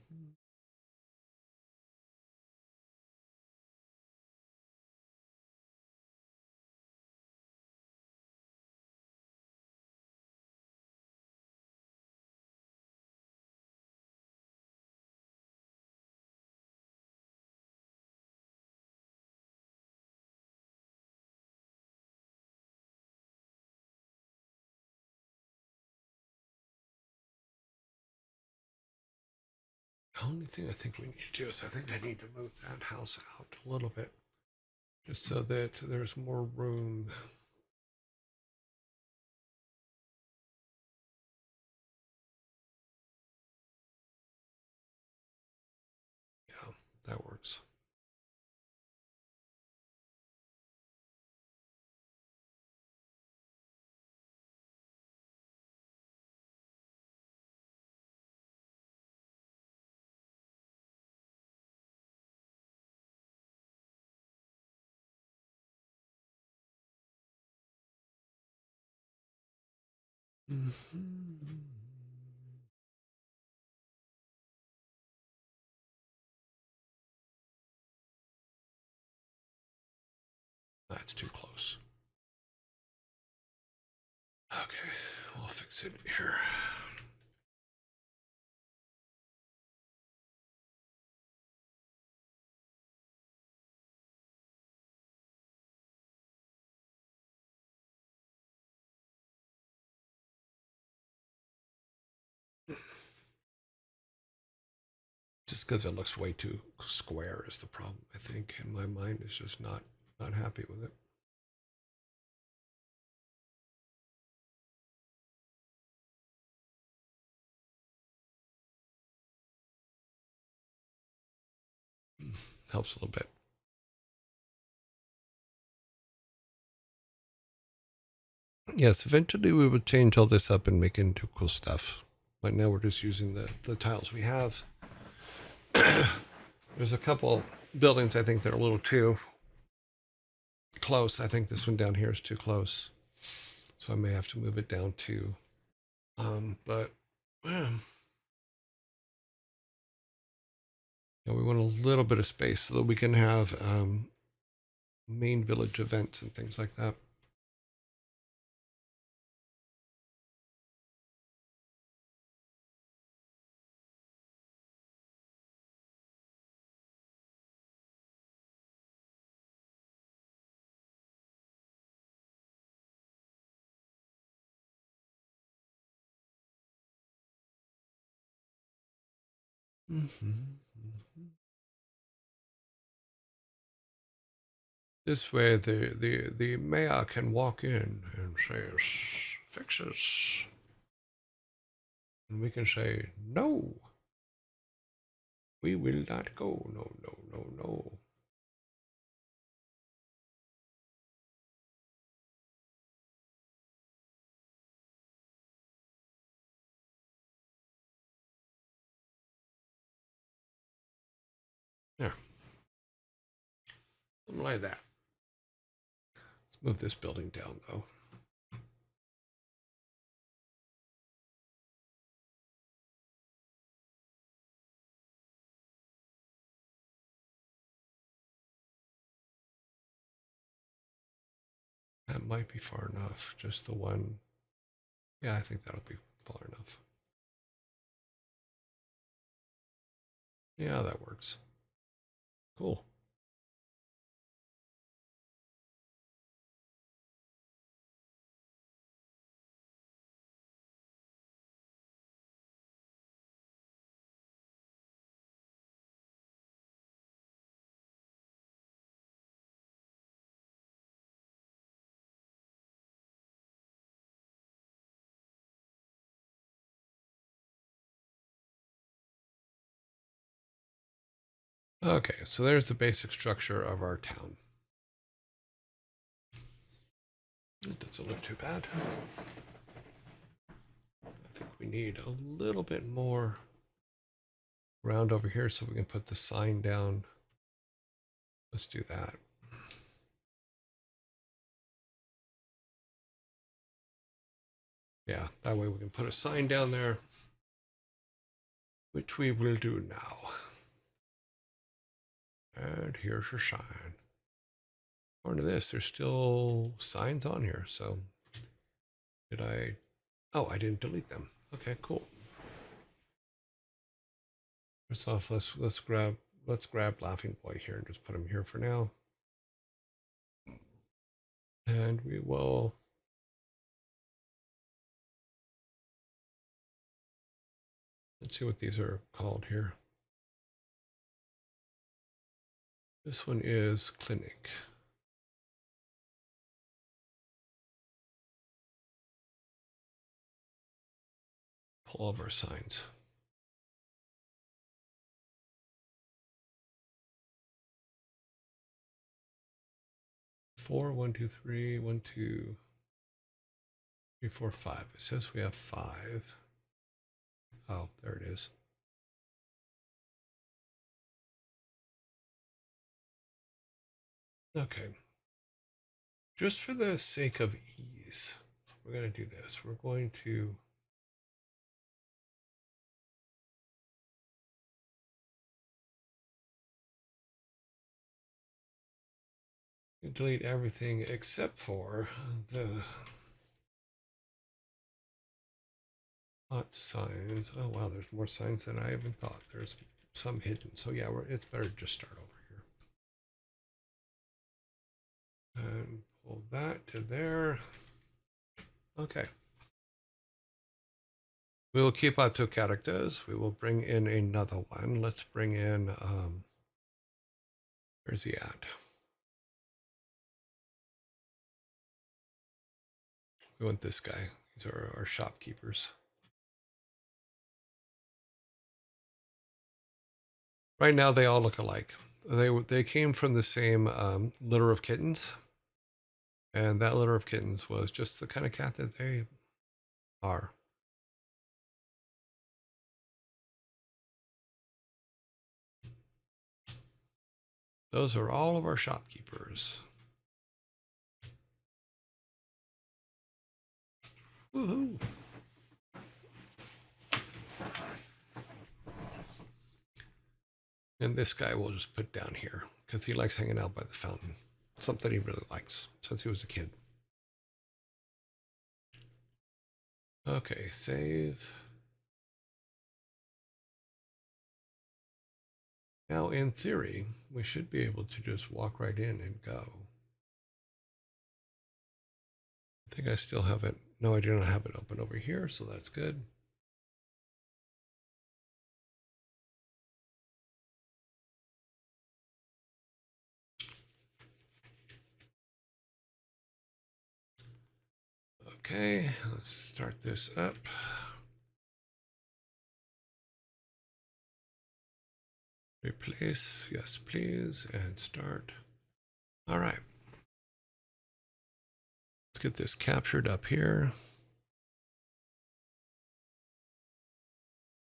The only thing I think we need to do is I think I need to move that house out a little bit just so that there's more room. Yeah, that works. Mm-hmm. That's too close. Okay, we'll fix it here. Just because it looks way too square is the problem, I think, and my mind is just not happy with it. Helps a little bit. Yes, eventually we would change all this up and make it into cool stuff. Right now we're just using the tiles we have. There's a couple buildings I think that are a little too close. I think this one down here is too close. So I may have to move it down too. But we want a little bit of space so that we can have main village events and things like that. Mm-hmm. This way, the mayor can walk in and say, "Fixes," and we can say, "No, we will not go. No, no, no, no." Something like that. Let's move this building down, though. That might be far enough. Just the one. Yeah, I think that'll be far enough. Yeah, that works. Cool. Okay, so there's the basic structure of our town. It doesn't look too bad. I think we need a little bit more around over here so we can put the sign down. Let's do that. Yeah, that way we can put a sign down there, which we will do now. And here's your sign. According to this, there's still signs on here. So did I? Oh, I didn't delete them. Okay, cool. First off, let's grab Laughing Boy here and just put him here for now. And we will. Let's see what these are called here. This one is Clinic. Pull all of our signs. 4, 1, 2, 3, 1, 2, 3, 4, 5. It says we have 5. Oh, there it is. Okay. Just for the sake of ease, we're going to do this. We're going to delete everything except for the hot signs. Oh, wow, there's more signs than I even thought. There's some hidden. So, yeah, it's better to just start over here. And pull that to there. Okay. We will keep our two characters. We will bring in another one. Let's bring in, where's he at? We want this guy. These are our shopkeepers. Right now, they all look alike. They came from the same litter of kittens, and that litter of kittens was just the kind of cat that they are. Those are all of our shopkeepers. Woohoo! And this guy we'll just put down here because he likes hanging out by the fountain. Something he really likes since he was a kid. Okay, save. Now, in theory, we should be able to just walk right in and go. I think I still have it. No, I do not have it open over here, so that's good. Okay, let's start this up. Replace, yes, please, and start. All right. Let's get this captured up here.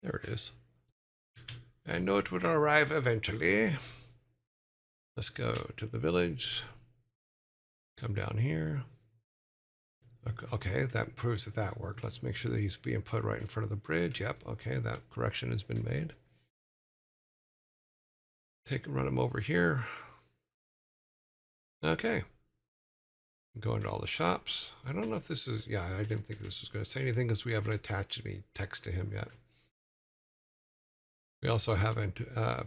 There it is. I know it will arrive eventually. Let's go to the village. Come down here. Okay, that proves that that worked. Let's make sure that he's being put right in front of the bridge. Yep, okay, that correction has been made. Run him over here. Okay. Go into all the shops. I don't know if this is, yeah, I didn't think this was going to say anything because we haven't attached any text to him yet. We also haven't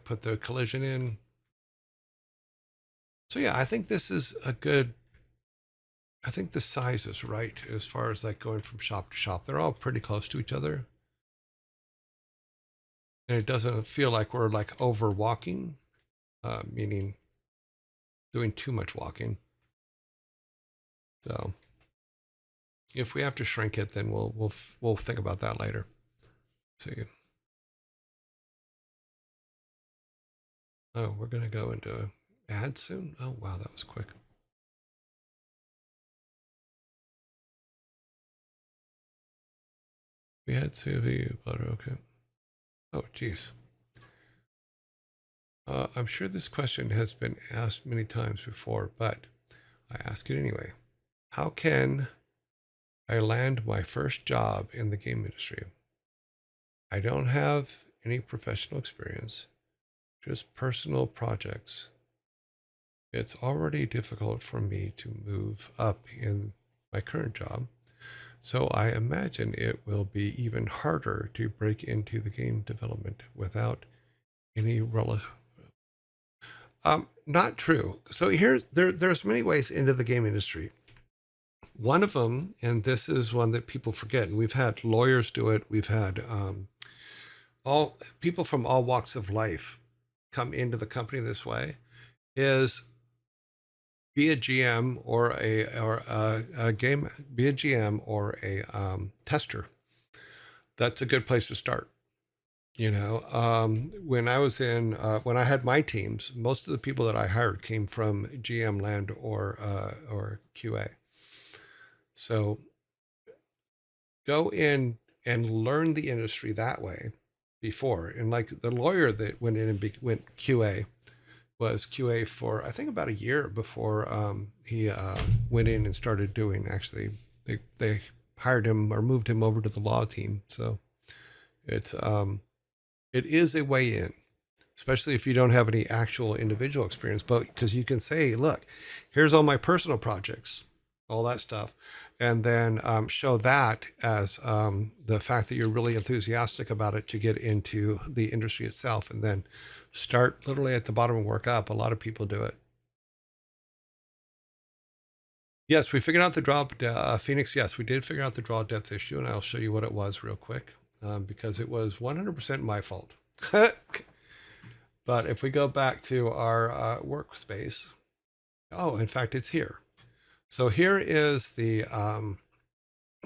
put the collision in. So yeah, I think this is a good, I think the size is right as far as like going from shop to shop. They're all pretty close to each other. And it doesn't feel like we're like over walking, meaning doing too much walking. So if we have to shrink it, then we'll think about that later. See. Oh, we're gonna go into ads soon. Oh wow, that was quick. We had CV, but okay. Oh geez. I'm sure this question has been asked many times before, but I ask it anyway. How can I land my first job in the game industry? I don't have any professional experience, just personal projects. It's already difficult for me to move up in my current job, so I imagine it will be even harder to break into the game development without any relative. Not true. So there's many ways into the game industry. One of them, and this is one that people forget, and we've had lawyers do it. We've had all people from all walks of life come into the company this way. Is be a GM or a game, be a GM or a tester. That's a good place to start. When I was when I had my teams, most of the people that I hired came from GM land or QA. So go in and learn the industry that way before. And like the lawyer that went in and went QA was QA for I think about a year before he went in and started doing. Actually, they hired him or moved him over to the law team. So it's it is a way in, especially if you don't have any actual individual experience. But because you can say, look, here's all my personal projects, all that stuff, and then show that as the fact that you're really enthusiastic about it to get into the industry itself, and then start literally at the bottom and work up. A lot of people do it. Yes, we figured out the draw, Phoenix. Yes, we did figure out the draw depth issue, and I'll show you what it was real quick because it was 100% my fault. But if we go back to our workspace, oh, in fact, it's here. So here is the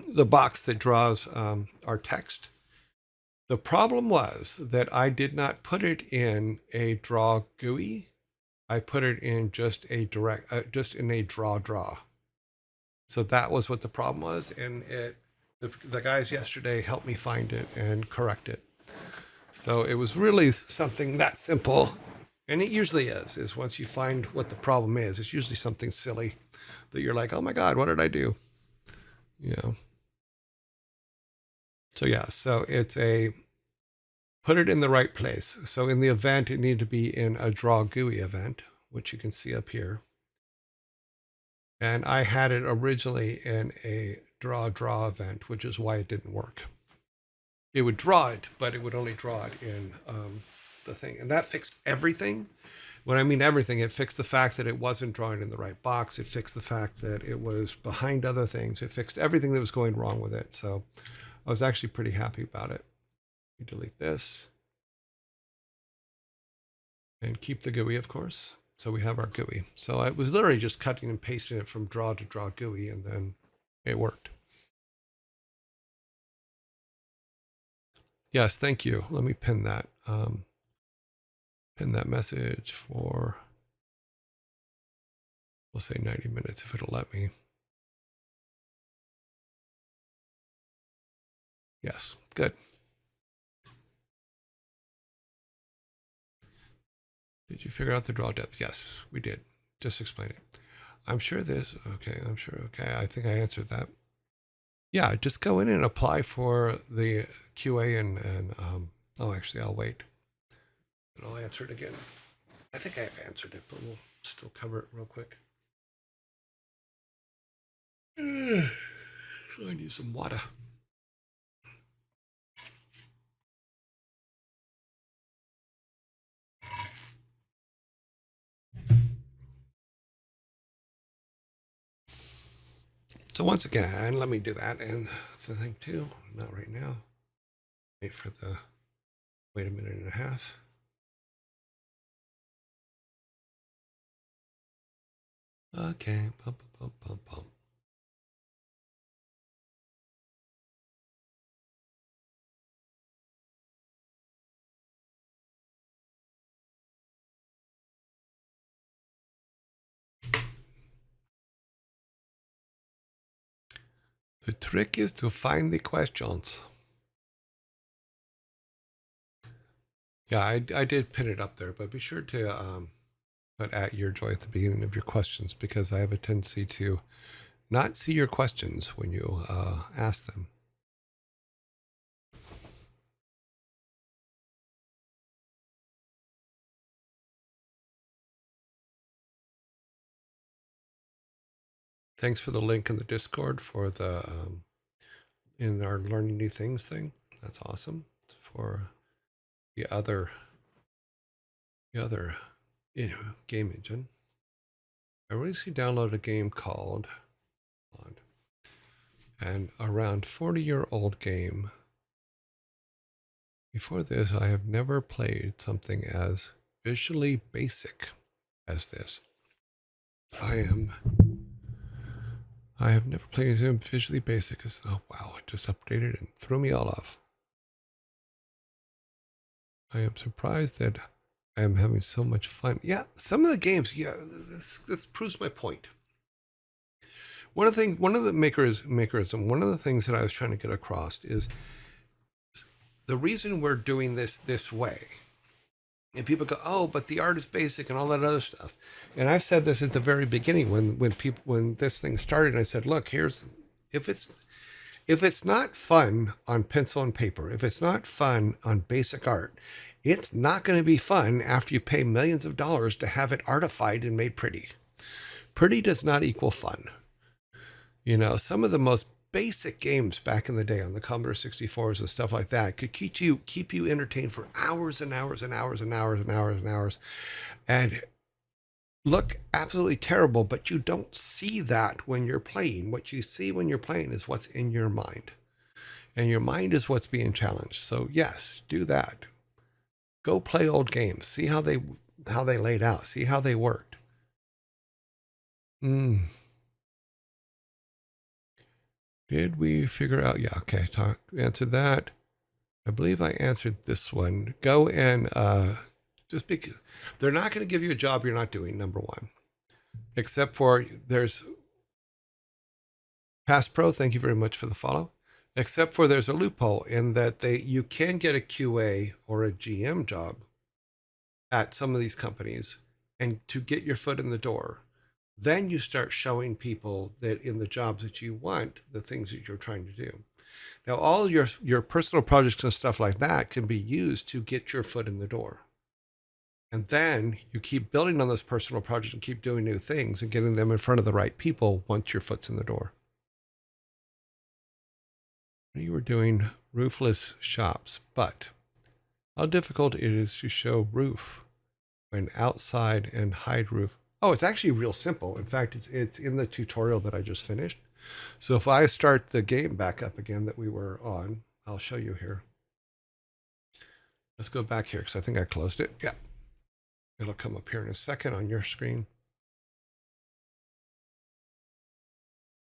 box that draws our text. The problem was that I did not put it in a draw GUI. I put it in just a just in a draw. So that was what the problem was, and the guys yesterday helped me find it and correct it. So it was really something that simple, and it usually is once you find what the problem is, it's usually something silly that you're like, oh my God, what did I do? So yeah, so it's a put it in the right place. So in the event, it needed to be in a draw GUI event, which you can see up here. And I had it originally in a draw event, which is why it didn't work. It would draw it, but it would only draw it in the thing. And that fixed everything. When I mean everything, it fixed the fact that it wasn't drawing in the right box. It fixed the fact that it was behind other things. It fixed everything that was going wrong with it. So I was actually pretty happy about it. You delete this. And keep the GUI, of course. So we have our GUI. So I was literally just cutting and pasting it from draw to draw GUI, and then it worked. Yes, thank you. Let me pin that. Pin that message for, we'll say 90 minutes if it'll let me. Yes, good. Did you figure out the draw depth? Yes, we did. Just explain it. I'm sure this. Okay, I'm sure. Okay, I think I answered that. Yeah, just go in and apply for the QA and oh, actually, I'll wait. And I'll answer it again. I think I have answered it, but we'll still cover it real quick. I need some water. So once again, let me do that. And the thing too, not right now. Wait a minute and a half. Okay, bump, bump, bump, bump. The trick is to find the questions. Yeah, I did pin it up there, but be sure to put @YourJoy at the beginning of your questions, because I have a tendency to not see your questions when you ask them. Thanks for the link in the Discord for the in our learning new things thing. That's awesome. For the other game engine. I recently downloaded a game called an around 40-year-old game. Before this, I have never played something as visually basic as this. I have never played something visually basic as, oh wow, it just updated and threw me all off. I am surprised that I am having so much fun. Yeah, some of the games, yeah, this proves my point. One of the makerism, one of the things that I was trying to get across is the reason we're doing this way. And people go, oh, but the art is basic and all that other stuff. And I said this at the very beginning when this thing started. I said, look, if it's not fun on pencil and paper, if it's not fun on basic art, it's not going to be fun after you pay millions of dollars to have it artified and made pretty. Pretty does not equal fun. You know, some of the most basic games back in the day on the Commodore 64s and stuff like that could keep you entertained for hours and hours and hours and hours and hours and hours and look absolutely terrible, but you don't see that when you're playing. What you see when you're playing is what's in your mind. And your mind is what's being challenged. So yes, do that. Go play old games. See how they laid out. See how they worked. Did we figure out? Yeah, okay. Answered that. I believe I answered this one. Go and just because they're not going to give you a job you're not doing, number one. Except for there's Pass Pro, thank you very much for the follow. Except for there's a loophole in that you can get a QA or a GM job at some of these companies, and to get your foot in the door, then you start showing people that in the jobs that you want, the things that you're trying to do. Now, all your personal projects and stuff like that can be used to get your foot in the door. And then you keep building on those personal projects and keep doing new things and getting them in front of the right people once your foot's in the door. You were doing roofless shops, but how difficult it is to show roof when outside and hide roof. Oh, it's actually real simple. In fact, it's in the tutorial that I just finished. So if I start the game back up again that we were on, I'll show you here. Let's go back here because I think I closed it. Yeah. It'll come up here in a second on your screen.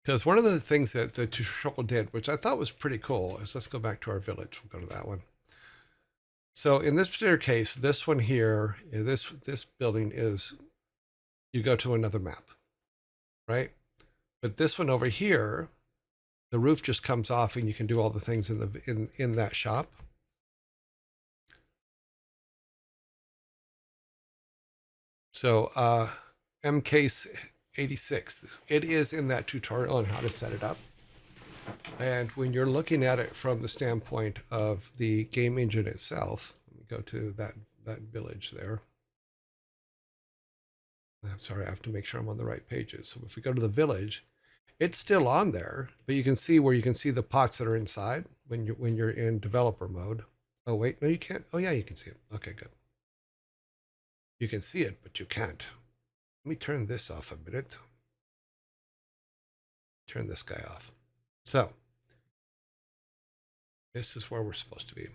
Because one of the things that the tutorial did, which I thought was pretty cool, is let's go back to our village. We'll go to that one. So in this particular case, this one here, this building is, you go to another map, right? But this one over here, the roof just comes off and you can do all the things in that shop. So MCase 86, it is in that tutorial on how to set it up. And when you're looking at it from the standpoint of the game engine itself, let me go to that village there. I'm sorry, I have to make sure I'm on the right pages. So if we go to the village, it's still on there, but you can see where you can see the pots that are inside when you're in developer mode. Oh wait, no, you can't. Oh yeah, you can see it. Okay, good. You can see it, but you can't. Let me turn this off a minute. Turn this guy off. So this is where we're supposed to be.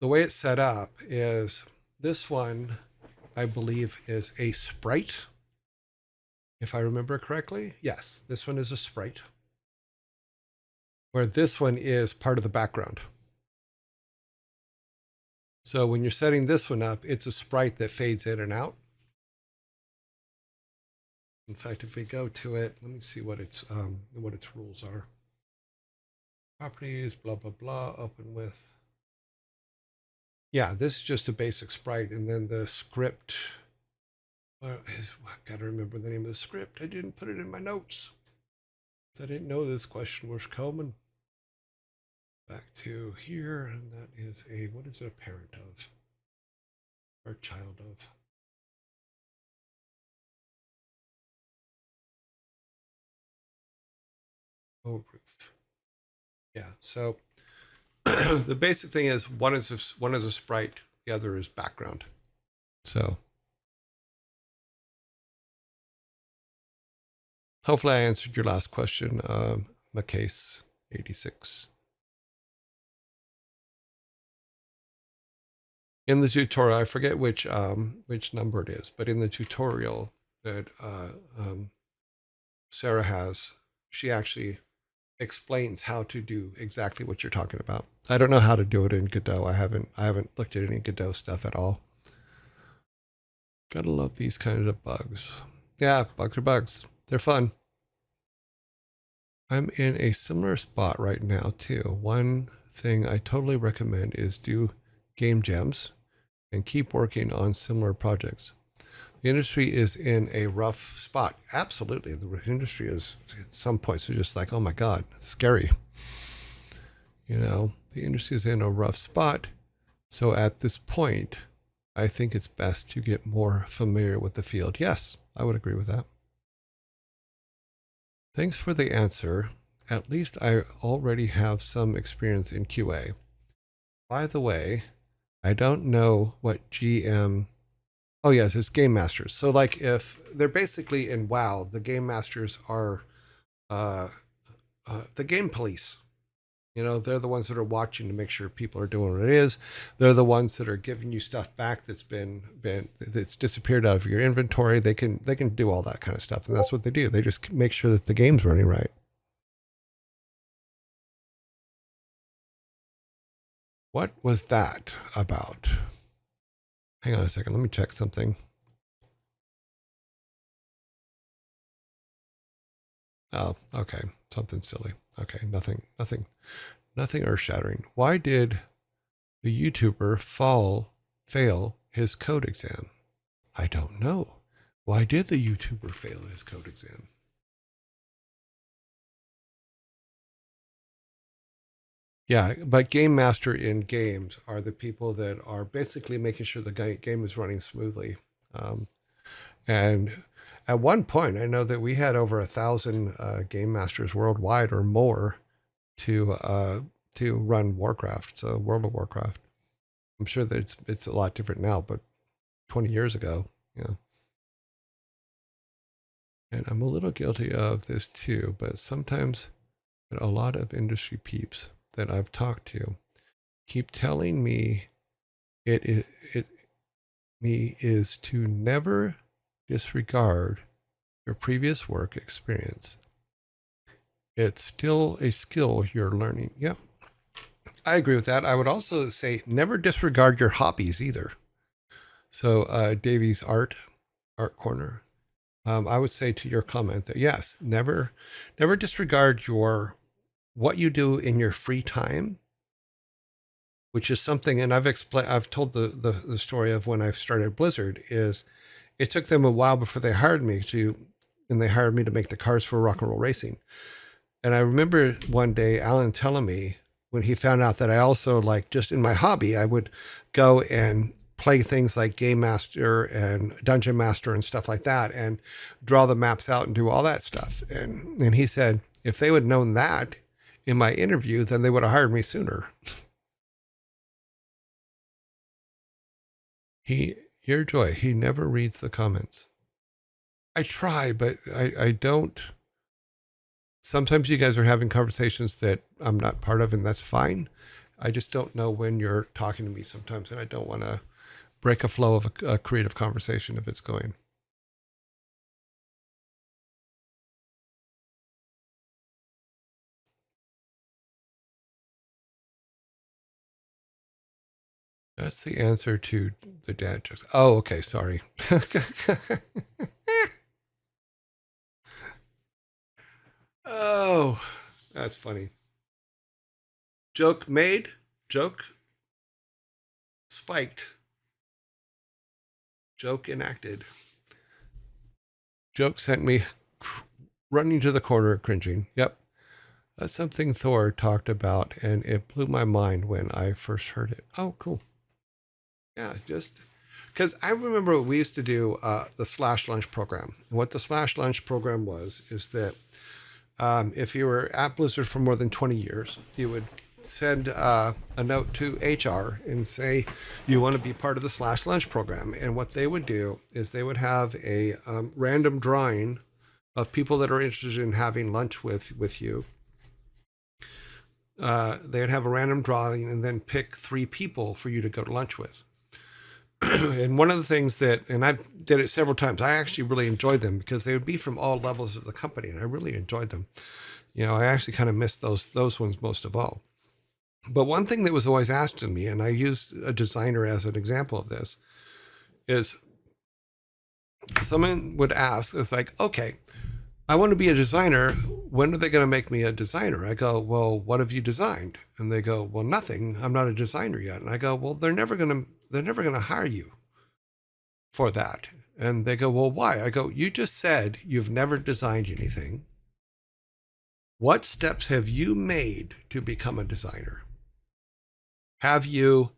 The way it's set up is this one, I believe, is a sprite. If I remember correctly, yes, this one is a sprite. Where this one is part of the background. So when you're setting this one up, it's a sprite that fades in and out. In fact, if we go to it, let me see what its rules are. Properties, blah, blah, blah, open with. Yeah, this is just a basic sprite. And then the script, I've got to remember the name of the script. I didn't put it in my notes. I didn't know this question was coming. Back to here, and that is what is it a parent of? Or child of? Oh, roof. Yeah, so the basic thing is one is a sprite, the other is background. So hopefully I answered your last question, Macase 86. In the tutorial, I forget which number it is, but in the tutorial that Sarah has, she actually explains how to do exactly what you're talking about. I don't know how to do it in Godot. I haven't looked at any Godot stuff at all. Gotta love these kind of bugs. Yeah, bugs are bugs. They're fun. I'm in a similar spot right now too. One thing I totally recommend is do game jams and keep working on similar projects. The industry is in a rough spot. Absolutely. The industry is at some points you're just like, oh my God, it's scary. You know, the industry is in a rough spot. So at this point, I think it's best to get more familiar with the field. Yes, I would agree with that. Thanks for the answer. At least I already have some experience in QA. By the way, I don't know what GM. Oh yes, it's game masters. So like if they're basically in WoW, the game masters are the game police. You know, they're the ones that are watching to make sure people are doing what it is. They're the ones that are giving you stuff back that's that's disappeared out of your inventory. They can do all that kind of stuff, and that's what they do. They just make sure that the game's running right. What was that about? Hang on a second. Let me check something. Oh, okay. Something silly. Okay, nothing earth-shattering. Why did the YouTuber fail his code exam? I don't know. Why did the YouTuber fail his code exam? Yeah, but game master in games are the people that are basically making sure the game is running smoothly. And at one point, I know that we had over 1,000 game masters worldwide or more to run Warcraft. So World of Warcraft. I'm sure that it's a lot different now, but 20 years ago, yeah. And I'm a little guilty of this too, but sometimes a lot of industry peeps that I've talked to keep telling me it is to never disregard your previous work experience. It's still a skill you're learning. Yep. I agree with that. I would also say never disregard your hobbies either. So Davy's art corner. I would say to your comment that yes, never disregard what you do in your free time which is something, and I've told the story of when I started Blizzard. Is it took them a while before they hired me to make the cars for Rock and Roll Racing. And I remember one day Alan telling me, when he found out that I also, like, just in my hobby, I would go and play things like Game Master and Dungeon Master and stuff like that, and draw the maps out and do all that stuff. And he said, if they would have known that in my interview, then they would have hired me sooner. Your Joy, he never reads the comments. I try, but I don't. Sometimes you guys are having conversations that I'm not part of, and that's fine. I just don't know when you're talking to me sometimes, and I don't want to break a flow of a creative conversation if it's going. That's the answer to the dad jokes. Oh, okay. Sorry. Oh, that's funny. Joke made, joke spiked, joke enacted. Joke sent me running to the corner, cringing. Yep. That's something Thor talked about, and it blew my mind when I first heard it. Oh, cool. Yeah, just because I remember we used to do the Slash Lunch program. And what the Slash Lunch program was is that if you were at Blizzard for more than 20 years, you would send a note to HR and say you want to be part of the Slash Lunch program. And what they would do is they would have a random drawing of people that are interested in having lunch with you. They'd have a random drawing and then pick 3 people for you to go to lunch with. And one of the things that, and I did it several times, I actually really enjoyed them because they would be from all levels of the company, and I really enjoyed them. You know, I actually kind of missed those ones most of all. But one thing that was always asked of me, and I used a designer as an example of this, is someone would ask, it's like, okay, I want to be a designer. When are they going to make me a designer? I go, well, what have you designed? And they go, well, nothing. I'm not a designer yet. And I go, well, they're never going to hire you for that. And they go, well, why? I go, you just said you've never designed anything. What steps have you made to become a designer? Have you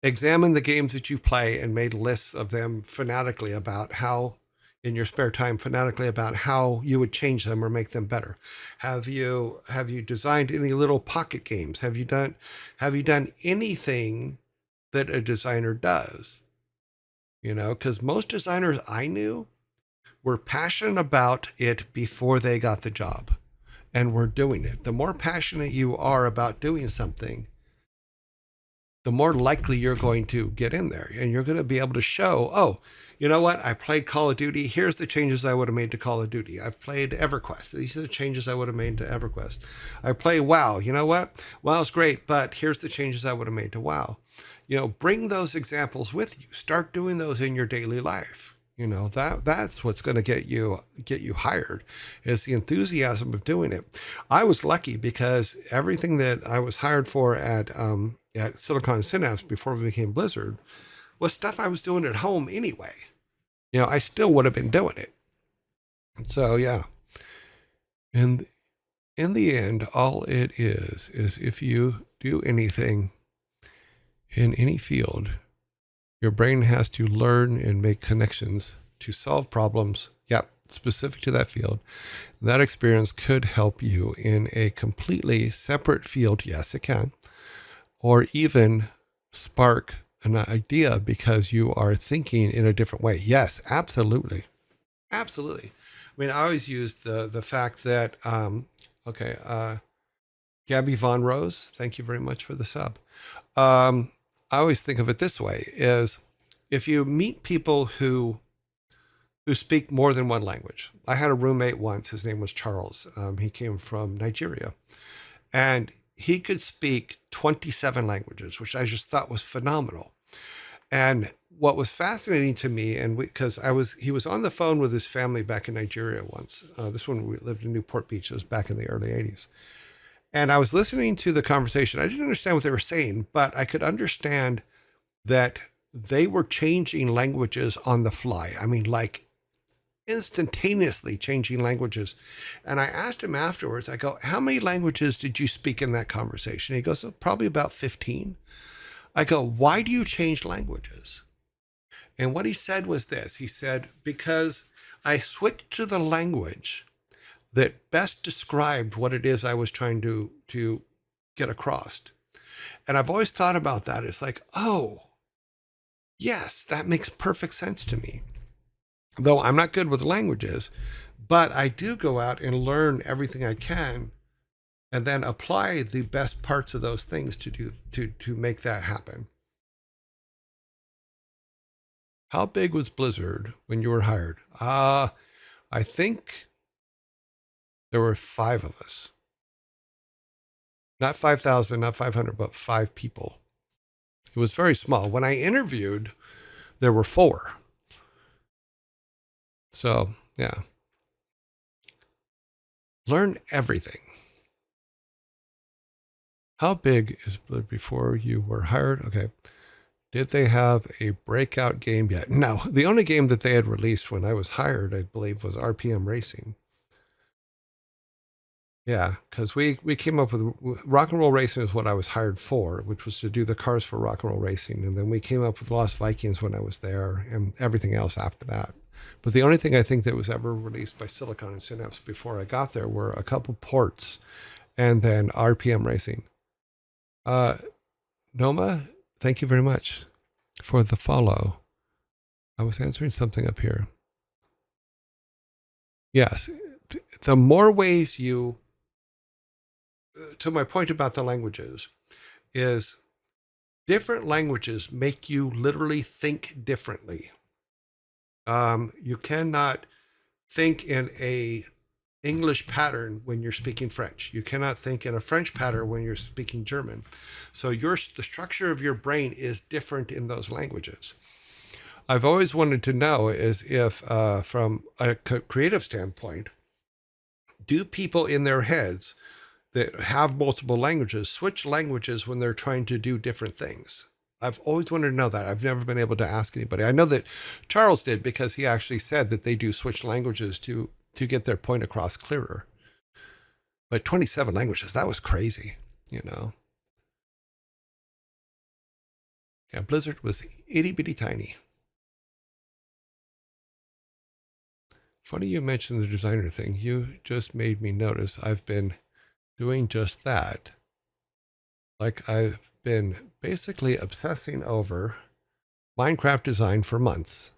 examined the games that you play and made lists of them fanatically about how, in your spare time, fanatically about how you would change them or make them better? Have you designed any little pocket games? Have you done anything that a designer does? You know, because most designers I knew were passionate about it before they got the job and were doing it. The more passionate you are about doing something, the more likely you're going to get in there, and you're going to be able to show, oh, you know what? I played Call of Duty. Here's the changes I would have made to Call of Duty. I've played EverQuest. These are the changes I would have made to EverQuest. I play WoW. You know what? WoW's great, but here's the changes I would have made to WoW. You know, bring those examples with you. Start doing those in your daily life. You know, that's what's going to get you hired, is the enthusiasm of doing it. I was lucky because everything that I was hired for at Silicon Synapse before we became Blizzard was stuff I was doing at home anyway. You know, I still would have been doing it. So yeah. And in the end, all it is if you do anything in any field, your brain has to learn and make connections to solve problems, specific to that field. That experience could help you in a completely separate field. Yes, it can. Or even spark an idea because you are thinking in a different way. Yes, absolutely. Absolutely. I mean, I always use the fact that, Gabby Von Rose, thank you very much for the sub. I always think of it this way, is if you meet people who speak more than one language. I had a roommate once, his name was Charles. He came from Nigeria, and he could speak 27 languages, which I just thought was phenomenal. And what was fascinating to me, and because he was on the phone with his family back in Nigeria once. This one, we lived in Newport Beach. It was back in the early 80s. And I was listening to the conversation. I didn't understand what they were saying, but I could understand that they were changing languages on the fly. I mean, like instantaneously changing languages. And I asked him afterwards, I go, how many languages did you speak in that conversation? He goes, oh, probably about 15. I go, why do you change languages? And what he said was this. He said, because I switched to the language that best described what it is I was trying to get across. And I've always thought about that. It's like, oh, yes, that makes perfect sense to me. Though I'm not good with languages, but I do go out and learn everything I can and then apply the best parts of those things to make that happen. How big was Blizzard when you were hired? I think there were 5 of us. Not 5,000, not 500, but 5 people. It was very small. When I interviewed, there were 4. So, yeah. Learn everything. How big is Blizzard before you were hired? Okay. Did they have a breakout game yet? No. The only game that they had released when I was hired, I believe, was RPM Racing. Yeah, because we came up with Rock and Roll Racing is what I was hired for, which was to do the cars for Rock and Roll Racing. And then we came up with Lost Vikings when I was there and everything else after that. But the only thing I think that was ever released by Silicon and Synapse before I got there were a couple ports and then RPM Racing. Noma, thank you very much for the follow. I was answering something up here. Yes, the more ways you, to my point about the languages, is different languages make you literally think differently. You cannot think in a English pattern when you're speaking French. You cannot think in a French pattern when you're speaking German. So the structure of your brain is different in those languages. I've always wanted to know is if, from a creative standpoint, do people in their heads that have multiple languages switch languages when they're trying to do different things? I've always wanted to know that. I've never been able to ask anybody. I know that Charles did because he actually said that they do switch languages to get their point across clearer. But 27 languages, that was crazy, you know. Yeah, Blizzard was itty bitty tiny. Funny you mentioned the designer thing. You just made me notice I've been doing just that. Like I've been basically obsessing over Minecraft design for months.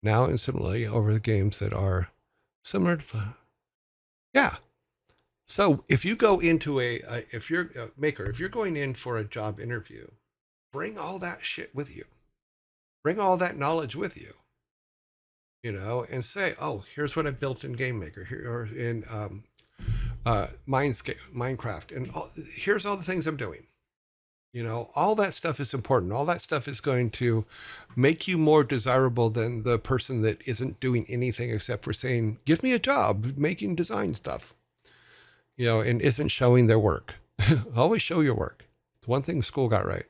Now instantly over the games that are similar to, yeah. So if you go into if you're a maker, if you're going in for a job interview, bring all that shit with you. Bring all that knowledge with you, you know, and say, oh, here's what I built in Game Maker here or in Minecraft. And here's all the things I'm doing. You know, all that stuff is important. All that stuff is going to make you more desirable than the person that isn't doing anything except for saying, give me a job making design stuff, you know, and isn't showing their work. Always show your work. It's one thing school got right.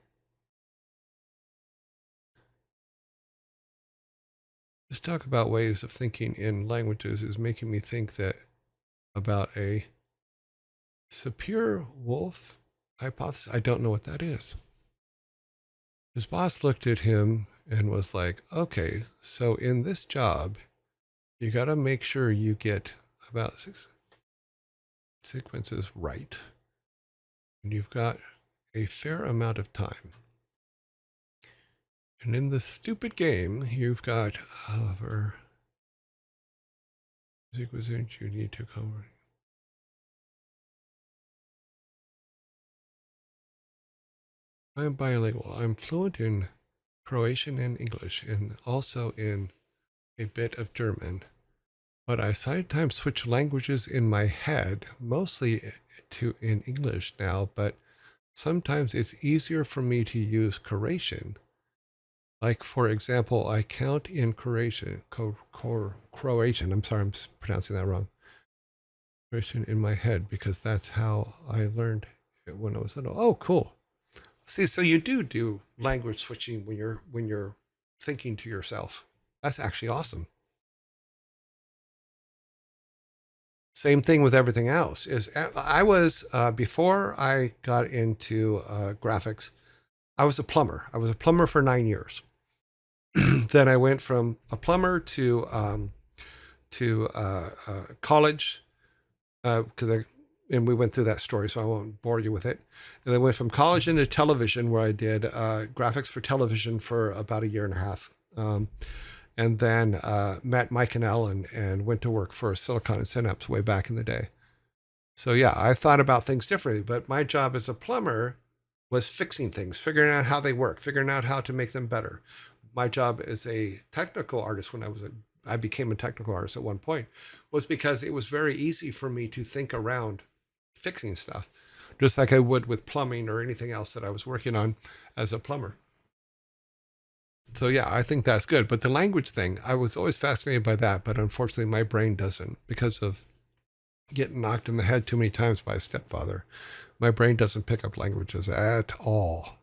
Let's talk about ways of thinking in languages is making me think that about a Sapir-Whorf hypothesis. I don't know what that is. His boss looked at him and was like, okay, so in this job, you got to make sure you get about 6 sequences right. And you've got a fair amount of time. And in this stupid game, you've got, however, sequences you need to cover. I'm bilingual. I'm fluent in Croatian and English, and also in a bit of German. But I sometimes switch languages in my head, mostly to in English now, but sometimes it's easier for me to use Croatian. Like, for example, I count in Croatian. Croatian. I'm sorry, I'm pronouncing that wrong. in my head because that's how I learned it when I was little. Oh, cool. See, so you do language switching when you're thinking to yourself. That's actually awesome. Same thing with everything else. Is I was before I got into graphics, I was a plumber. I was a plumber for 9 years. Then I went from a plumber to college because and we went through that story, so I won't bore you with it. And then went from college into television, where I did graphics for television for about a year and a half. And then met Mike and Ellen and went to work for Silicon and Synapse way back in the day. So yeah, I thought about things differently, but my job as a plumber was fixing things, figuring out how they work, figuring out how to make them better. My job as a technical artist I became a technical artist at one point, was because it was very easy for me to think around fixing stuff, just like I would with plumbing or anything else that I was working on as a plumber. So yeah, I think that's good. But the language thing, I was always fascinated by that, but unfortunately my brain doesn't, because of getting knocked in the head too many times by a stepfather. My brain doesn't pick up languages at all.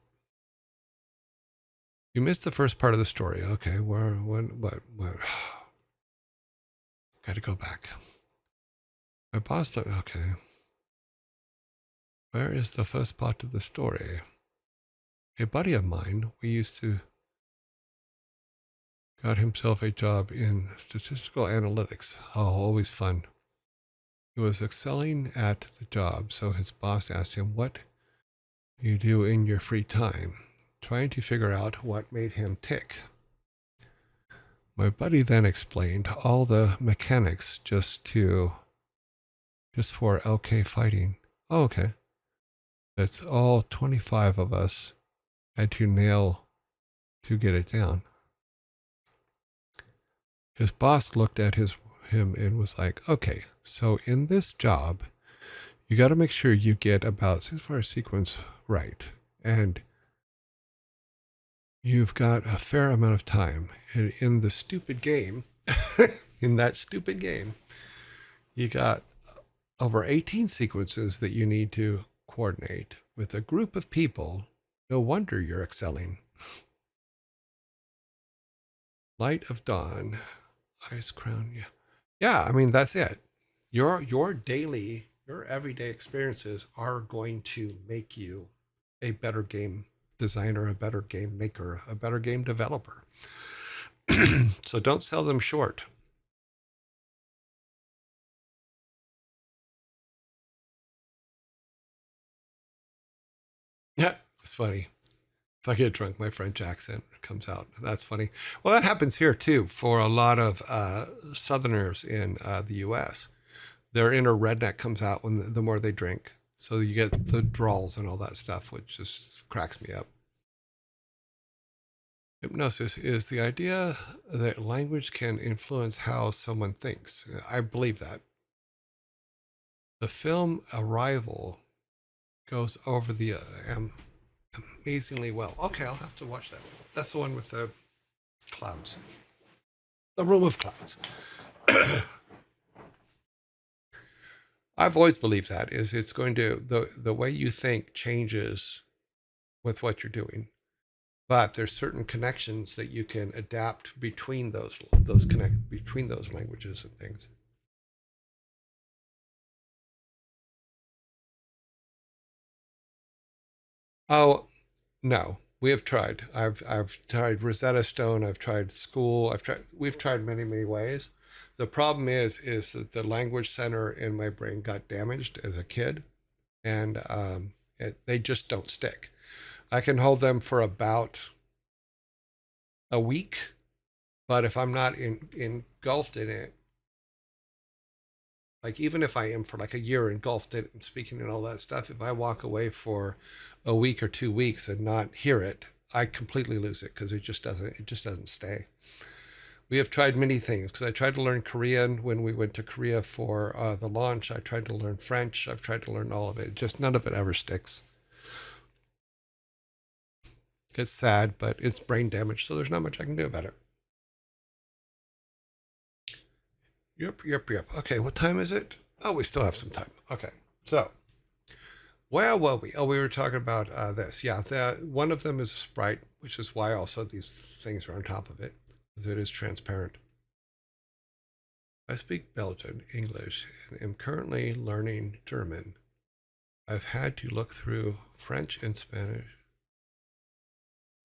You missed the first part of the story. Okay, where, what? Got to go back. My boss, okay. Where is the first part of the story? A buddy of mine, we used to, got himself a job in statistical analytics. Oh, always fun. He was excelling at the job, so his boss asked him, what do you do in your free time? Trying to figure out what made him tick. My buddy then explained all the mechanics just for LK fighting. Oh, okay. That's all 25 of us had to nail to get it down. His boss looked at him and was like, okay, so in this job, you got to make sure you get about 6-4 sequence right. And you've got a fair amount of time. And in the stupid game, in that stupid game, you got over 18 sequences that you need to coordinate with a group of people. No wonder you're excelling. Light of Dawn, Ice Crown. Yeah, I mean, that's it. Your everyday experiences are going to make you a better game designer, a better game maker, a better game developer. So don't sell them short. Yeah, it's funny. If I get drunk, my French accent comes out. That's funny. Well, that happens here too for a lot of Southerners in the U.S. Their inner redneck comes out when the more they drink. So you get the drawls and all that stuff, which just cracks me up. Hypnosis is the idea that language can influence how someone thinks. I believe that. The film Arrival goes over the amazingly well. Okay, I'll have to watch that. That's the one with the clouds. The room of clouds. I've always believed that is it's going to the way you think changes with what you're doing. But there's certain connections that you can adapt between between those languages and things. Oh, no. We have tried. I've tried Rosetta Stone. I've tried school. We've tried many ways. The problem is that the language center in my brain got damaged as a kid, and they just don't stick. I can hold them for about a week, but if I'm not engulfed in it, like even if I am for like a year engulfed in it and speaking and all that stuff, if I walk away for a week or 2 weeks and not hear it, I completely lose it because it just doesn't stay. We have tried many things because I tried to learn Korean when we went to Korea for the launch. I tried to learn French. I've tried to learn all of it. Just none of it ever sticks. It's sad, but it's brain damage, so there's not much I can do about it. Yep. Okay, what time is it? Oh, we still have some time. Okay. So, where were we? Oh, we were talking about this. Yeah, one of them is a sprite, which is why also these things are on top of it, because it is transparent. I speak Belgian, English, and am currently learning German. I've had to look through French and Spanish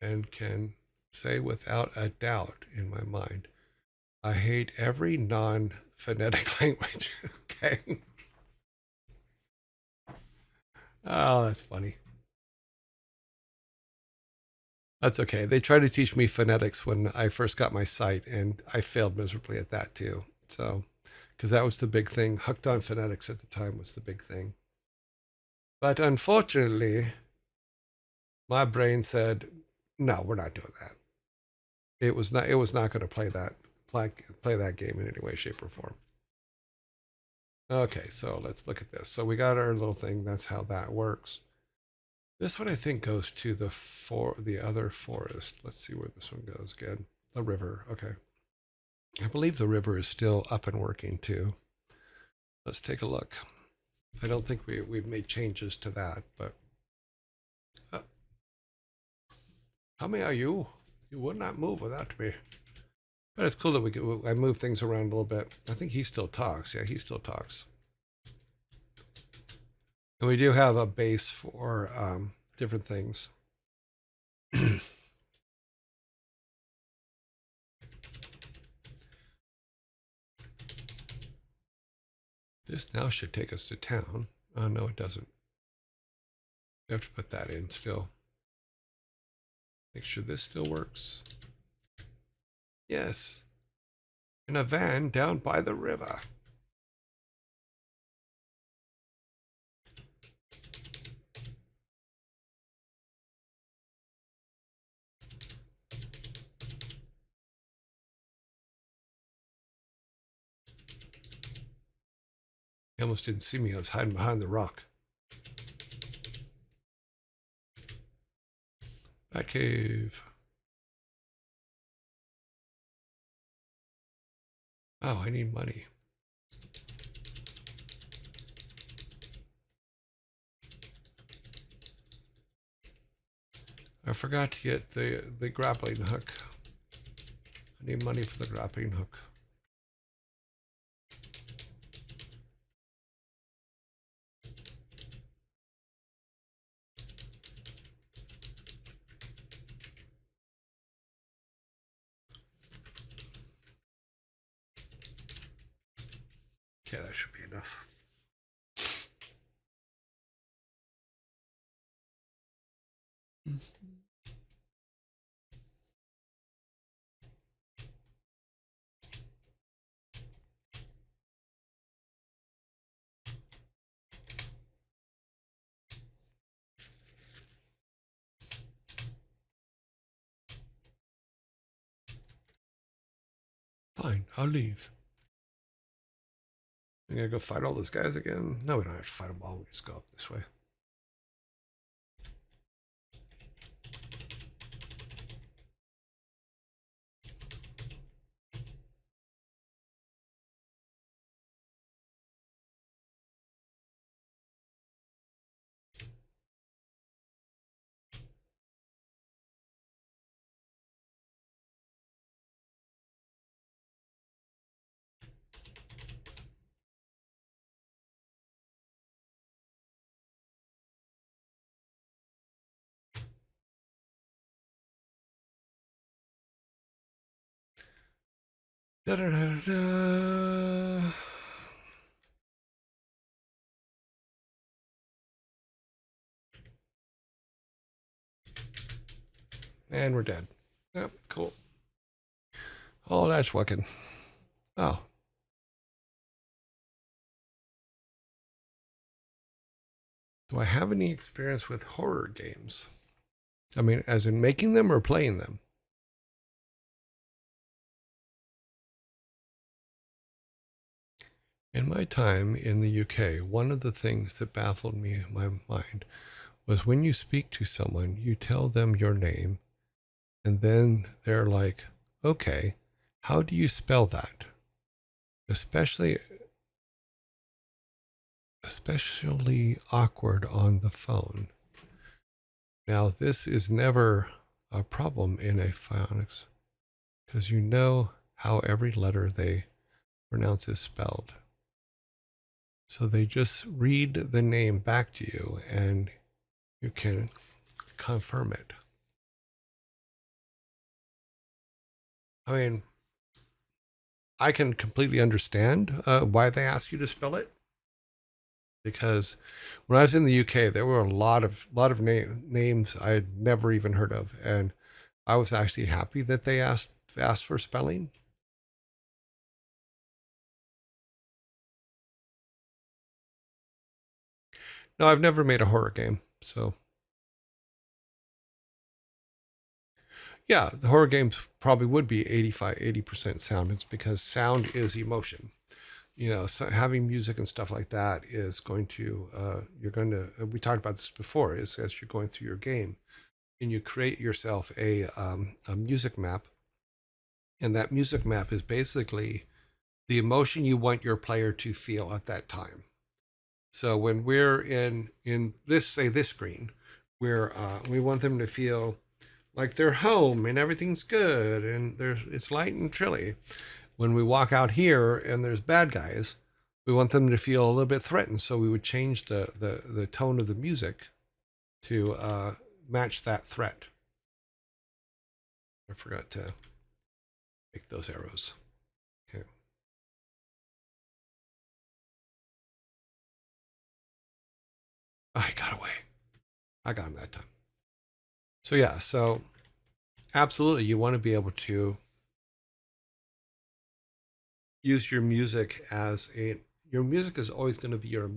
and can say without a doubt in my mind, I hate every non phonetic language. Okay. Oh, that's funny. That's okay. They tried to teach me phonetics when I first got my site, and I failed miserably at that too. So, because that was the big thing. Hooked on phonetics at the time was the big thing. But unfortunately, my brain said, "No, we're not doing that." It was not. It was not going to play that game in any way, shape, or form. Okay, so let's look at this. So we got our little thing. That's how that works. This one I think goes to the other forest. Let's see where this one goes again. The river. Okay. I believe the river is still up and working too. Let's take a look. I don't think we've made changes to that, but uh, how many are you? You would not move without me. But it's cool that I move things around a little bit. I think he still talks. Yeah, he still talks. And we do have a base for different things. This now should take us to town. Oh, no, it doesn't. We have to put that in still. Make sure this still works. Yes. In a van down by the river. He almost didn't see me. I was hiding behind the rock. Bat cave. Oh, I need money. I forgot to get the grappling hook. I need money for the grappling hook. Okay, that should be enough. Fine, I'll leave. I'm gonna go fight all those guys again. No, we don't have to fight them all. We just go up this way. Da, da, da, da. And we're dead. Yep, cool. Oh, that's working. Oh. Do I have any experience with horror games? I mean, as in making them or playing them? In my time in the UK, one of the things that baffled me in my mind was when you speak to someone, you tell them your name, and then they're like, okay, how do you spell that? Especially especially awkward on the phone. Now, this is never a problem in a phonics because you know how every letter they pronounce is spelled. So they just read the name back to you and you can confirm it. I mean, I can completely understand why they ask you to spell it, because when I was in the UK, there were a lot of names I had never even heard of, and I was actually happy that they asked for spelling. No, I've never made a horror game, so yeah, the horror games probably would be 80% sound. It's because sound is emotion. You know, so having music and stuff like that is going to, you're going to, we talked about this before, is as you're going through your game and you create yourself a music map. And that music map is basically the emotion you want your player to feel at that time. So when we're in this, say this screen, where we want them to feel like they're home and everything's good and it's light and chilly. When we walk out here and there's bad guys, we want them to feel a little bit threatened. So we would change the tone of the music to match that threat. I forgot to make those arrows. Okay. Oh, he got away. I got him that time. So yeah, so absolutely, you want to be able to use your music as a. Your music is always going to be your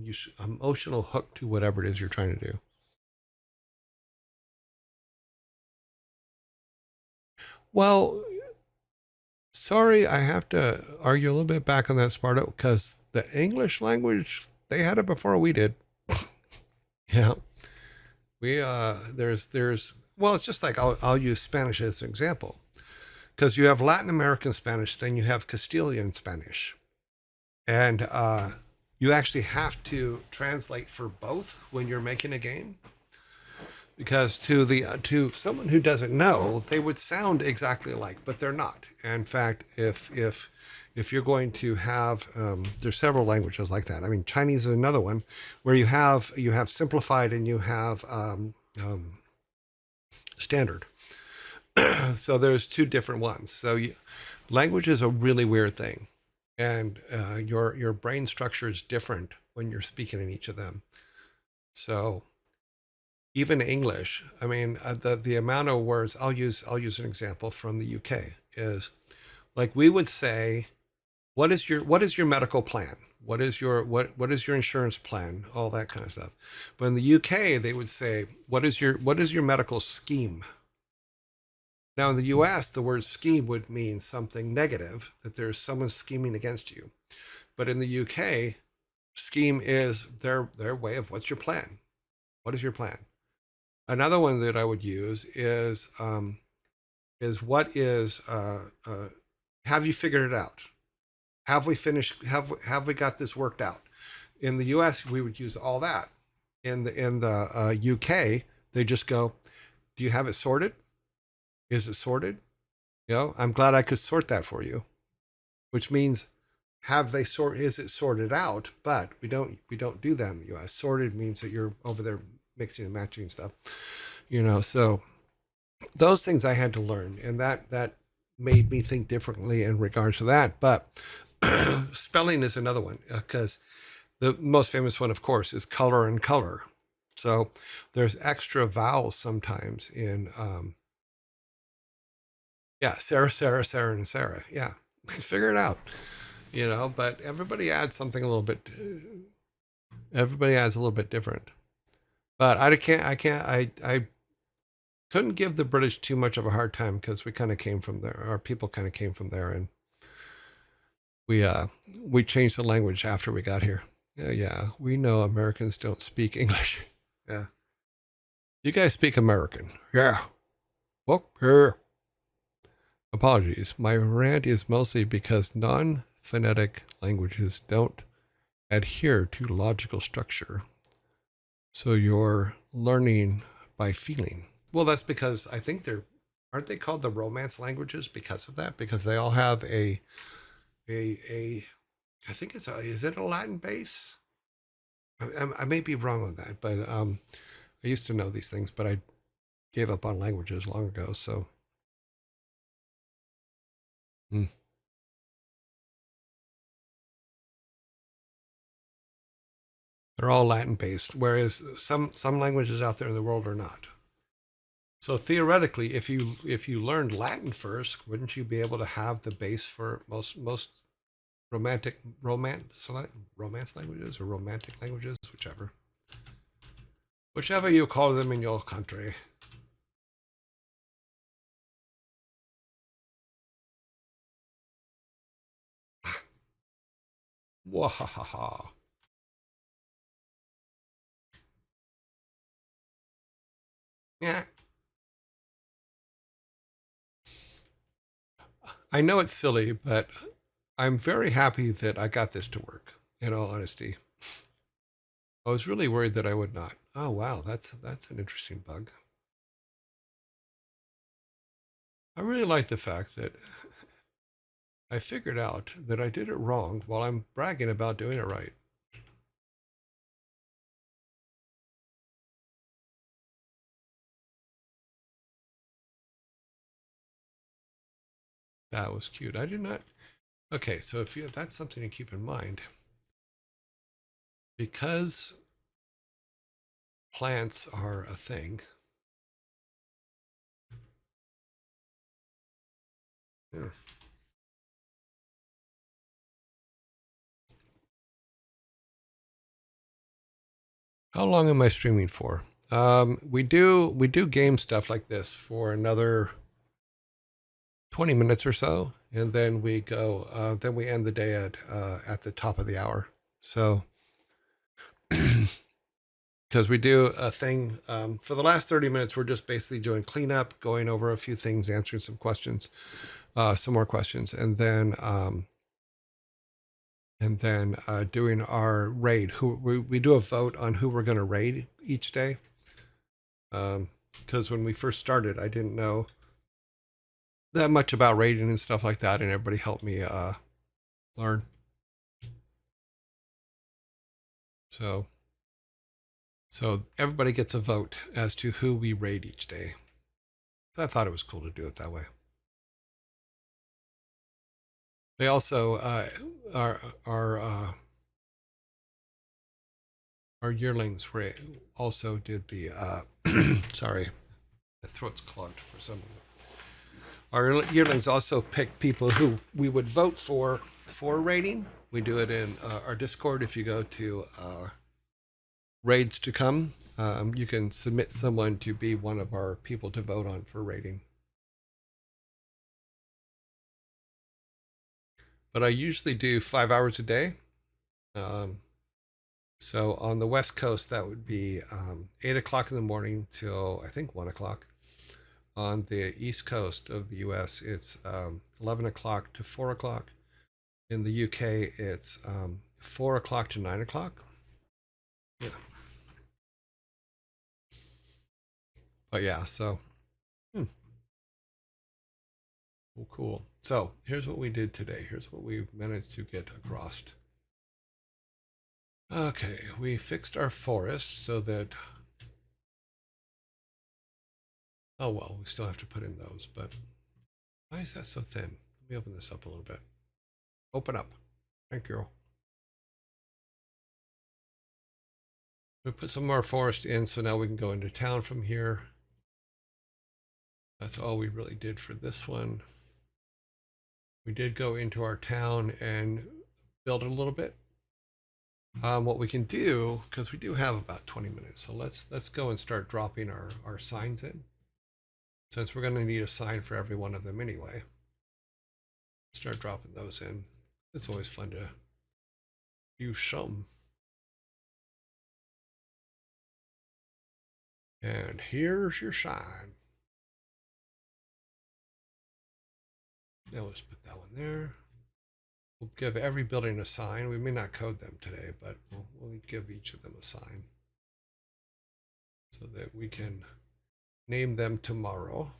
emotional hook to whatever it is you're trying to do. Well, sorry, I have to argue a little bit back on that, Sparta, because the English language, they had it before we did. Yeah. We there's well, it's just like I'll use Spanish as an example. Because you have Latin American Spanish, then you have Castilian Spanish. And you actually have to translate for both when you're making a game, because to someone who doesn't know, they would sound exactly alike, but they're not. In fact, if you're going to have there's several languages like that. I mean, Chinese is another one where you have simplified and you have standard. So there's two different ones. Language is a really weird thing, and your brain structure is different when you're speaking in each of them. So even English, I mean, the amount of words I'll use an example from the UK is like we would say, what is your medical plan? What is your insurance plan? All that kind of stuff. But in the UK, they would say, what is your medical scheme? Now in the US, the word scheme would mean something negative, that there's someone scheming against you. But in the UK, scheme is their way of what's your plan? What is your plan? Another one that I would use is what is have you figured it out? Have we finished? Have we got this worked out? In the U.S., we would use all that. In the UK, they just go, "Do you have it sorted? Is it sorted? I'm glad I could sort that for you." Which means, is it sorted out? But we don't do that in the U.S. Sorted means that you're over there mixing and matching stuff. So those things I had to learn, and that made me think differently in regards to that. But spelling is another one, because the most famous one, of course, is color and color. So there's extra vowels sometimes in, yeah, Sarah, Sarah, Sarah, and Sarah. Yeah, figure it out, but everybody adds something a little bit, everybody adds a little bit different. But I couldn't give the British too much of a hard time because we kind of came from there. Our people kind of came from there, and we changed the language after we got here. Yeah, we know Americans don't speak English. Yeah, you guys speak American. Yeah. Well, here. Apologies. My rant is mostly because non-phonetic languages don't adhere to logical structure. So you're learning by feeling. Well, that's because I think aren't they called the Romance languages because of that? Because they all have a I think is it a Latin base? I may be wrong on that, but I used to know these things, but I gave up on languages long ago. So hmm. They're all Latin based, whereas some languages out there in the world are not. So theoretically, if you learned Latin first, wouldn't you be able to have the base for most romance languages or romantic languages, whichever you call them in your country? Wahaha. Yeah, I know it's silly, but I'm very happy that I got this to work. In all honesty, I was really worried that I would not. Oh wow, that's an interesting bug. I really like the fact that I figured out that I did it wrong while I'm bragging about doing it right. That was cute. I did not. Okay, so if you that's something to keep in mind because plants are a thing. Yeah. How long am I streaming for? We do game stuff like this for another 20 minutes or so, and then we go. Then we end the day at the top of the hour. So because we do a thing for the last 30 minutes, we're just basically doing cleanup, going over a few things, answering some more questions, and then doing our raid. We do a vote on who we're going to raid each day. Because when we first started, I didn't know that much about raiding and stuff like that, and everybody helped me learn. So so everybody gets a vote as to who we raid each day. So I thought it was cool to do it that way. They also our our uh, our yearlings also did the sorry, my throat's clogged for some reason. Our yearlings also picked people who we would vote for rating. We do it in our Discord. If you go to raids to come, you can submit someone to be one of our people to vote on for rating. But I usually do 5 hours a day. Um, so on the West Coast, that would be 8 o'clock in the morning till I think 1 o'clock. On the East Coast of the US, it's 11 o'clock to 4 o'clock. In the UK, it's 4 o'clock to 9 o'clock. Yeah. But yeah, so hmm, well, cool. So here's what we did today. Here's what we managed to get across. Okay, we fixed our forest so that, oh well, we still have to put in those, but why is that so thin? Let me open this up a little bit. Open up. Thank you. We put some more forest in, so now we can go into town from here. That's all we really did for this one. We did go into our town and build it a little bit. What we can do, because we do have about 20 minutes, so let's go and start dropping our signs in, since we're going to need a sign for every one of them anyway. Start dropping those in. It's always fun to do some. And here's your sign. Now let's put that one there. we'll give every building a sign. We may not code them today, but we'll give each of them a sign so that we can name them tomorrow.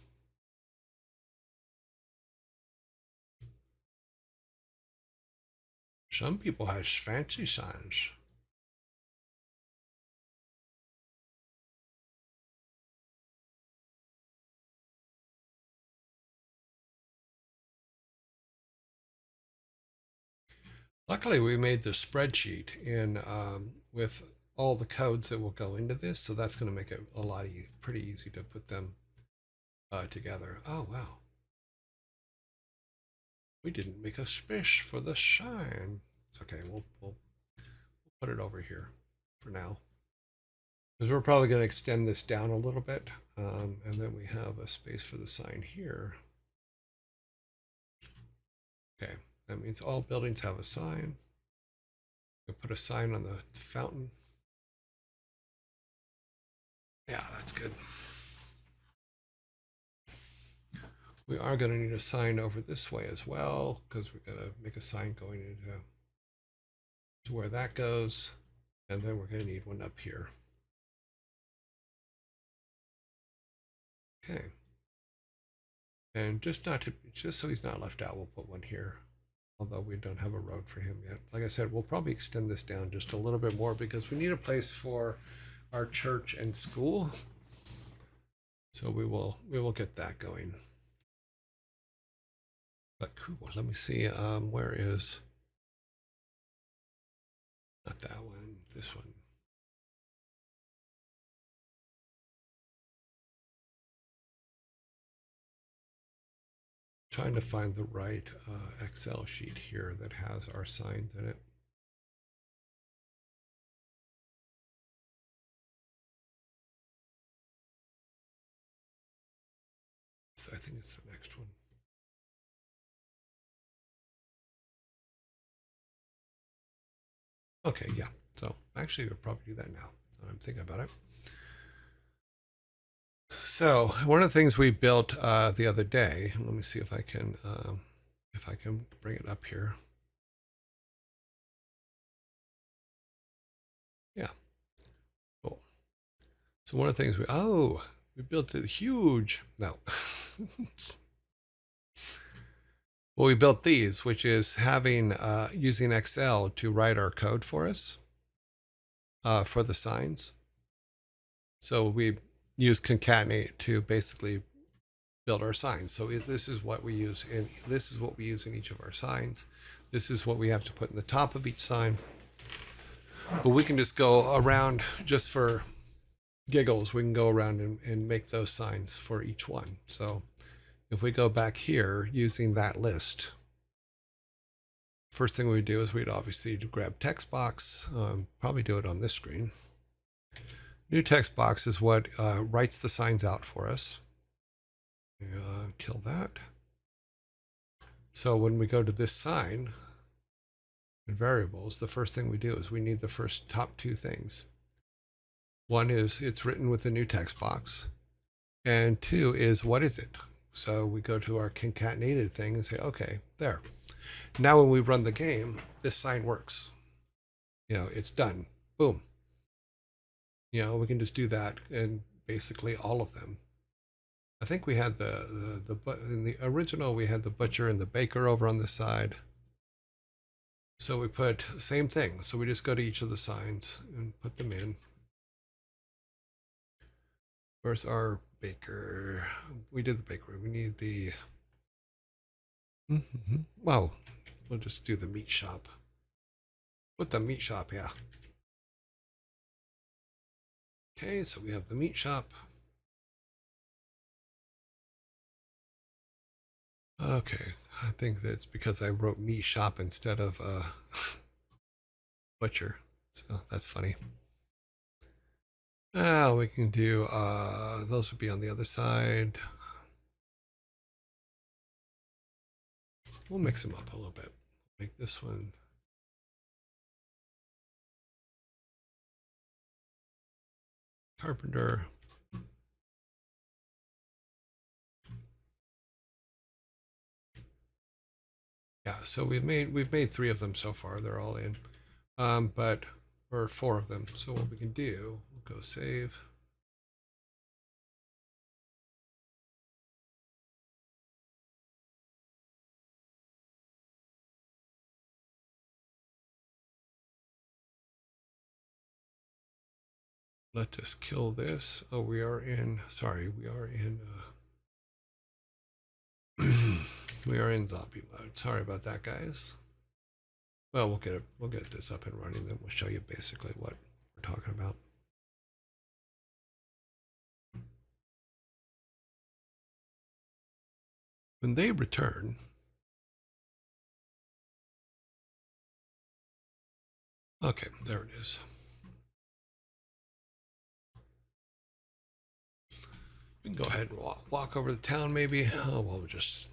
Some people have fancy signs. Luckily, we made the spreadsheet in with all the codes that will go into this, so that's going to make it a lot pretty easy to put them together. Oh wow, we didn't make a space for the sign. It's okay. We'll put it over here for now because we're probably going to extend this down a little bit, and then we have a space for the sign here. Okay, that means all buildings have a sign. We'll put a sign on the fountain. Yeah, that's good. We are going to need a sign over this way as well because we're going to make a sign going into to where that goes, and then we're going to need one up here. Okay, and just so he's not left out, we'll put one here. Although we don't have a road for him yet. Like I said, we'll probably extend this down just a little bit more because we need a place for our church and school. So we will get that going. But cool. Let me see. Where is not that one? This one. Trying to find the right Excel sheet here that has our signs in it. I think it's the next one. Okay, yeah. So actually, we'll probably do that now. I'm thinking about it. So one of the things we built the other day. Let me see if I can bring it up here. Yeah. Cool. So one of the things we built it huge. No. Well, we built these, which is having using Excel to write our code for us for the signs. So we use concatenate to basically build our signs. So this is what we use in each of our signs. This is what we have to put in the top of each sign. But we can just go around just for giggles. We can go around and make those signs for each one. So if we go back here using that list, first thing we do is we'd obviously grab text box, probably do it on this screen. New text box is what writes the signs out for us. Kill that. So when we go to this sign in variables, the first thing we do is we need the first top two things. One is it's written with the new text box, and two is what is it? So we go to our concatenated thing and say, okay, there. Now when we run the game, this sign works. It's done. Boom. We can just do that in basically all of them. I think we had in the original, we had the butcher and the baker over on this side. So we put same thing. So we just go to each of the signs and put them in. Where's our baker? We did the bakery. We need the, well, we'll just do the meat shop. Put the meat shop, yeah. Okay, so we have the meat shop. Okay, I think that's because I wrote meat shop instead of butcher. So that's funny. We can do, those would be on the other side. We'll mix them up a little bit. Make this one. Carpenter. Yeah, so we've made 3 of them so far. They're all in. But or 4 of them. So what we can do, we'll go save. Let us kill this. Oh, we are in, sorry, we are in, we are in zombie mode. Sorry about that, guys. Well, we'll get this up and running, then we'll show you basically what we're talking about. When they return, okay, there it is. We can go ahead and walk over the town maybe. Oh, well, we'll just,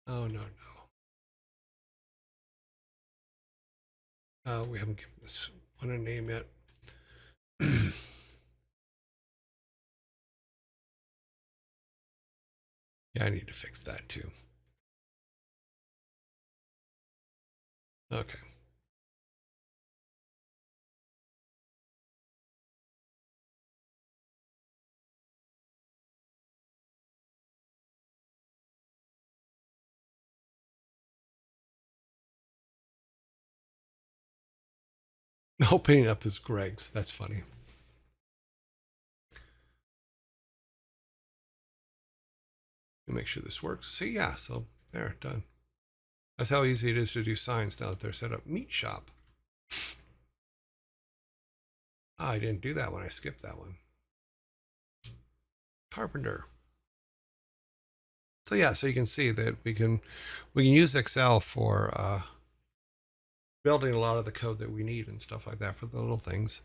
oh, no. We haven't given this one a name yet. Yeah, I need to fix that too. Okay. Opening up is Greg's. That's funny. Make sure this works. See, yeah, so there, done. That's how easy it is to do signs now that they're set up. Meat shop. Ah, I didn't do that one. I skipped that one. Carpenter. So yeah, so you can see that we can use Excel for building a lot of the code that we need and stuff like that for the little things.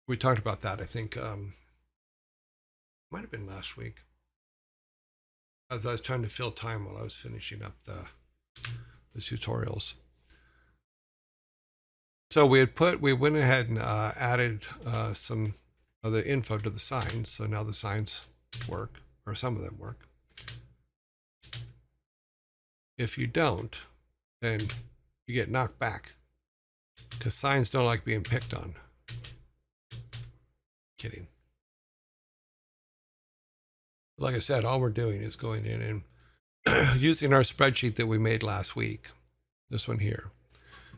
We talked about that, I think, might have been last week. As I was trying to fill time while I was finishing up the tutorials. So we went ahead and added some of the info to the signs. So now the signs work, or some of them work. If you don't, then you get knocked back because signs don't like being picked on. Kidding. Like I said, all we're doing is going in and using our spreadsheet that we made last week. This one here.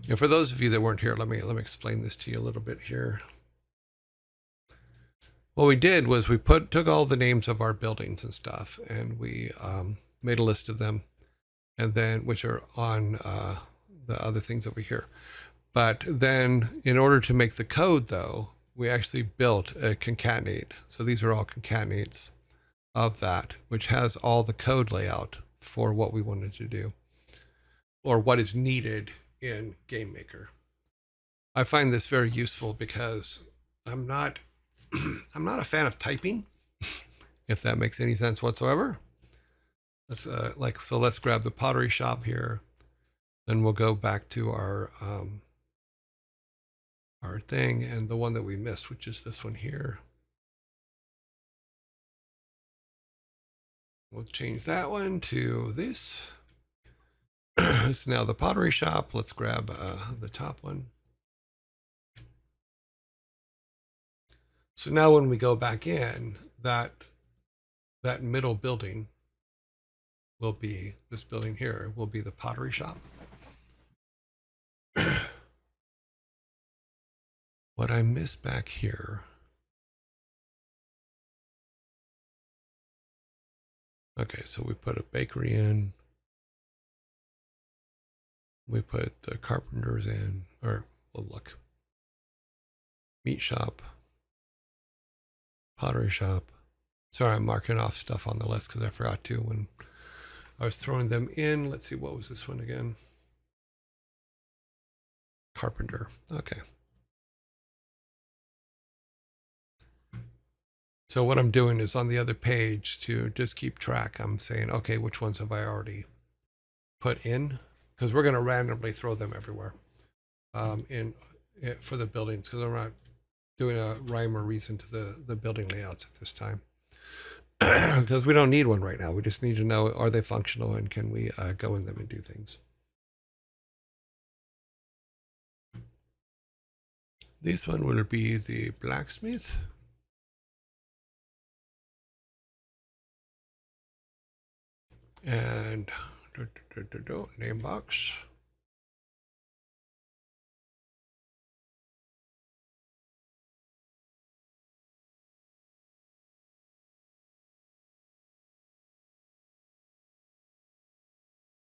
And for those of you that weren't here, let me explain this to you a little bit here. What we did was we took all the names of our buildings and stuff, and we made a list of them, and then which are on the other things over here. But then, in order to make the code, though, we actually built a concatenate. So these are all concatenates of that, which has all the code layout for what we wanted to do, or what is needed in GameMaker. I find this very useful because I'm not a fan of typing, if that makes any sense whatsoever. Let's grab the pottery shop here. Then we'll go back to our thing, and the one that we missed, which is this one here. We'll change that one to this. It's now the pottery shop. Let's grab the top one. So now when we go back in, that middle building will be, this building here will be the pottery shop. What I missed back here. Okay, so we put a bakery in. We put the carpenters in, or well, look, meat shop, pottery shop. Sorry, I'm marking off stuff on the list because I forgot to when I was throwing them in. Let's see, what was this one again? Carpenter. Okay. So what I'm doing is on the other page to just keep track. I'm saying, okay, which ones have I already put in? Because we're going to randomly throw them everywhere for the buildings, because I'm not doing a rhyme or reason to the building layouts at this time. because we don't need one right now. We just need to know, are they functional and can we go in them and do things? This one will be the blacksmith. And name box.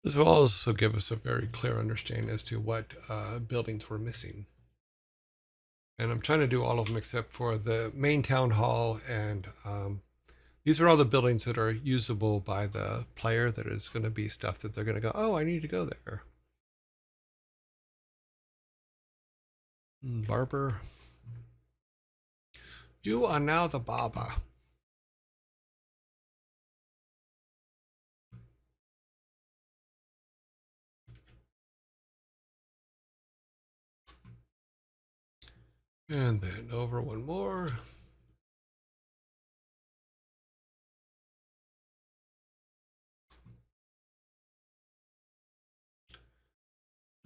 This will also give us a very clear understanding as to what buildings we're missing. And I'm trying to do all of them except for the main town hall. And these are all the buildings that are usable by the player. That is going to be stuff that they're going to go, oh, I need to go there. Barber. You are now the Baba. And then over one more.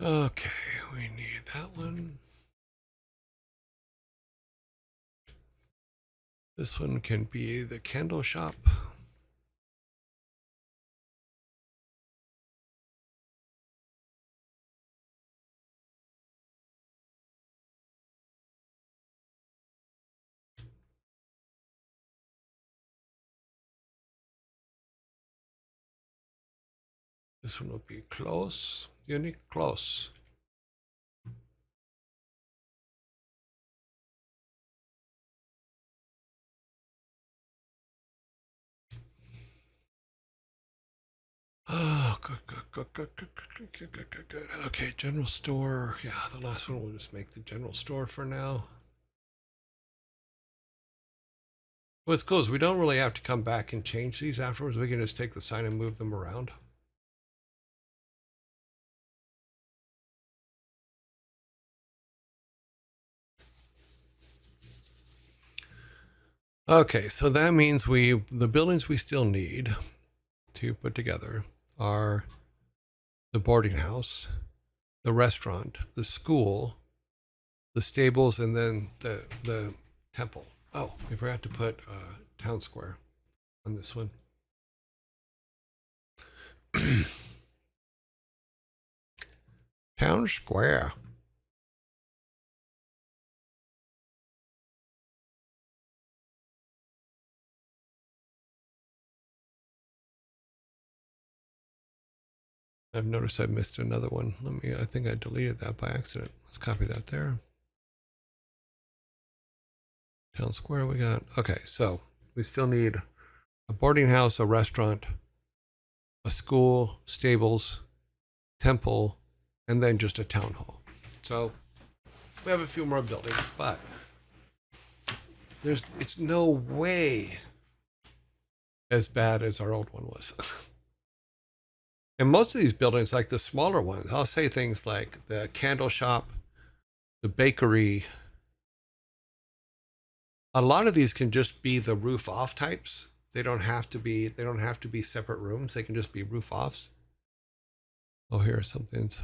Okay, we need that one. This one can be the candle shop. This one will be close, unique close. Oh, good. Okay, general store. Yeah, the last one we'll just make the general store for now. What's cool is we don't really have to come back and change these afterwards. We can just take the sign and move them around. Okay, so that means the buildings we still need to put together are the boarding house, the restaurant, the school, the stables, and then the temple. Oh, we forgot to put town square on this one. Town square. I've noticed I missed another one. I think I deleted that by accident. Let's copy that there. Town square we got. Okay, so we still need a boarding house, a restaurant, a school, stables, temple, and then just a town hall. So we have a few more buildings, but it's no way as bad as our old one was. And most of these buildings, like the smaller ones, I'll say things like the candle shop, the bakery. A lot of these can just be the roof off types. They don't have to be separate rooms. They can just be roof offs. Oh, here are some things.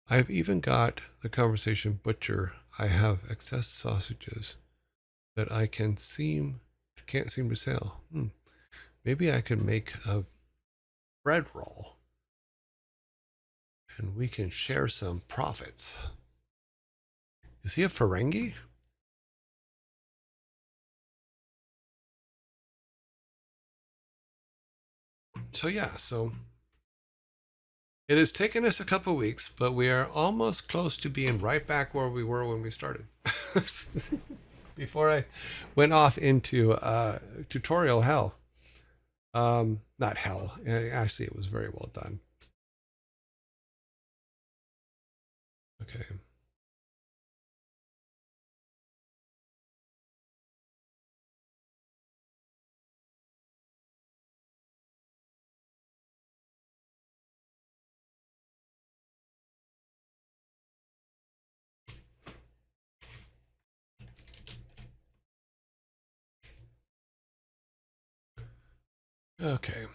I've even got the conversation butcher. I have excess sausages that I can't seem to sell. Maybe I could make a bread roll and we can share some profits. Is he a Ferengi? So yeah, so it has taken us a couple weeks, but we are almost close to being right back where we were when we started. Before I went off into tutorial hell. Not hell. Actually, it was very well done. Okay. Okay.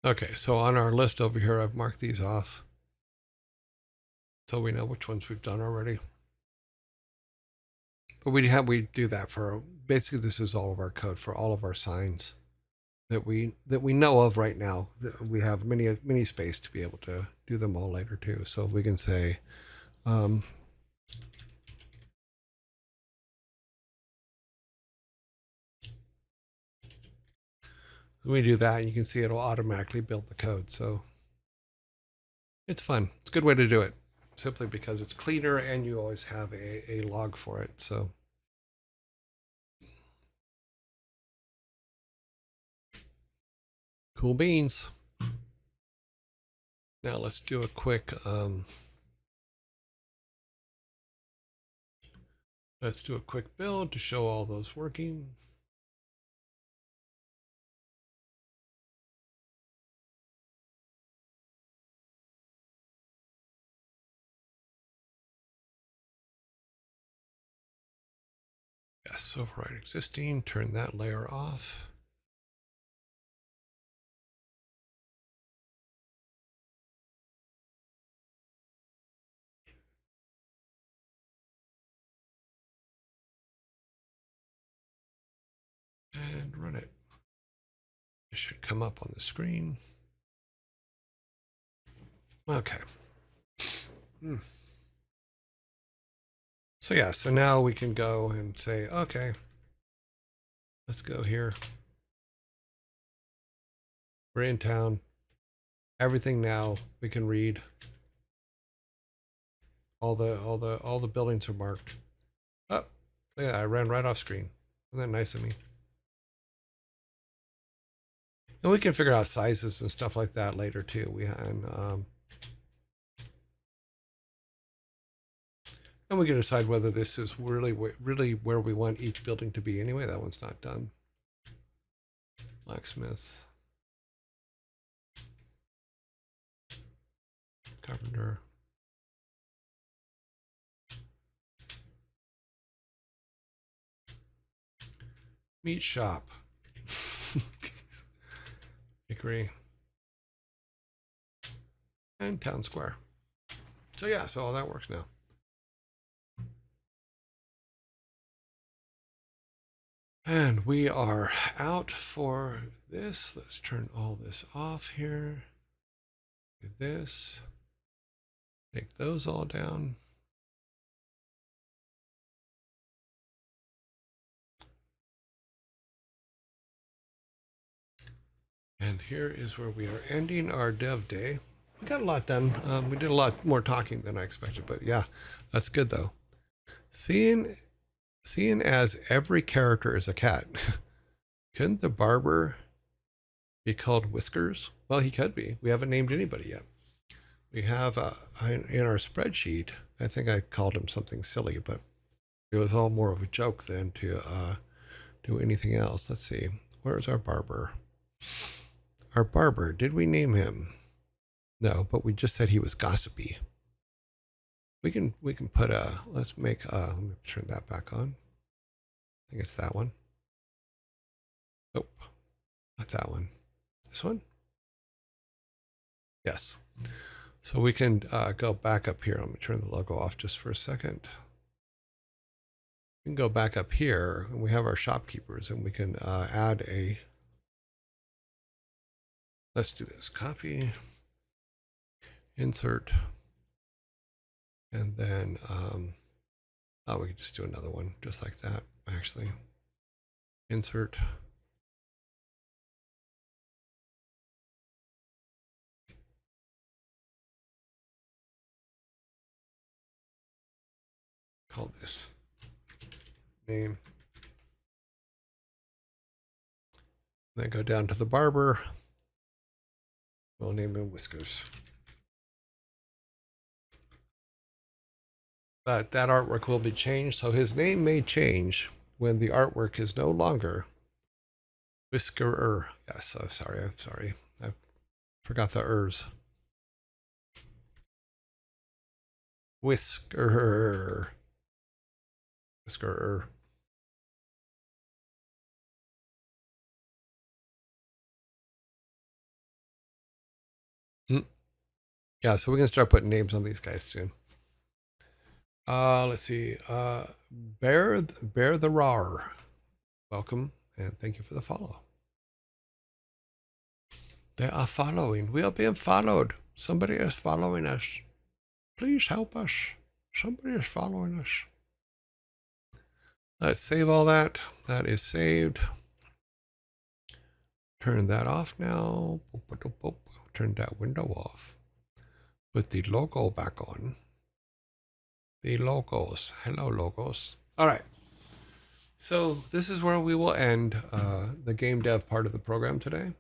Okay, so on our list over here, I've marked these off so we know which ones we've done already. But we do that for basically this is all of our code for all of our signs that we know of right now. We have many space to be able to do them all later too. So we can say when we do that, you can see it'll automatically build the code. So it's fun. It's a good way to do it, simply because it's cleaner and you always have a log for it. So cool beans. Now let's do a quick build to show all those working. Yes, override existing, turn that layer off. And run it. It should come up on the screen. Okay. So yeah, so now we can go and say, okay, let's go here. We're in town. Everything now we can read. All the buildings are marked. Oh, yeah, I ran right off screen. Isn't that nice of me? And we can figure out sizes and stuff like that later too. And we can decide whether this is really where we want each building to be. Anyway, that one's not done. Blacksmith, carpenter. Meat shop. Bakery. And town square. So yeah, so all that works now. And we are out for this. Let's turn all this off here. Do this. Take those all down. And here is where we are ending our dev day. We got a lot done. We did a lot more talking than I expected, but yeah, that's good though. Seeing as every character is a cat, couldn't the barber be called Whiskers? Well, he could be. We haven't named anybody yet. We have in our spreadsheet, I think I called him something silly, but it was all more of a joke than to do anything else. Let's see. Where's our barber? Our barber, did we name him? No, but we just said he was gossipy. We can put let's make let me turn that back on. I think it's that one. Nope, not that one. This one? Yes. So we can go back up here. Let me turn the logo off just for a second. We can go back up here and we have our shopkeepers and we can add a, let's do this, copy, insert, and then, oh, we can just do another one just like that, actually. Insert. Call this name. Then go down to the barber. We'll name him Whiskers. But that artwork will be changed, so his name may change when the artwork is no longer Whiskerer. Yes, I'm sorry. I forgot the ers. Whisker. Whisker. Yeah, so we're gonna start putting names on these guys soon. Let's see. Bear the Rar. Welcome and thank you for the follow. They are following. We are being followed. Somebody is following us. Please help us. Somebody is following us. Let's save all that. That is saved. Turn that off now. Turn that window off. Put the logo back on. The logos. Hello, logos. All right. So this is where we will end the game dev part of the program today.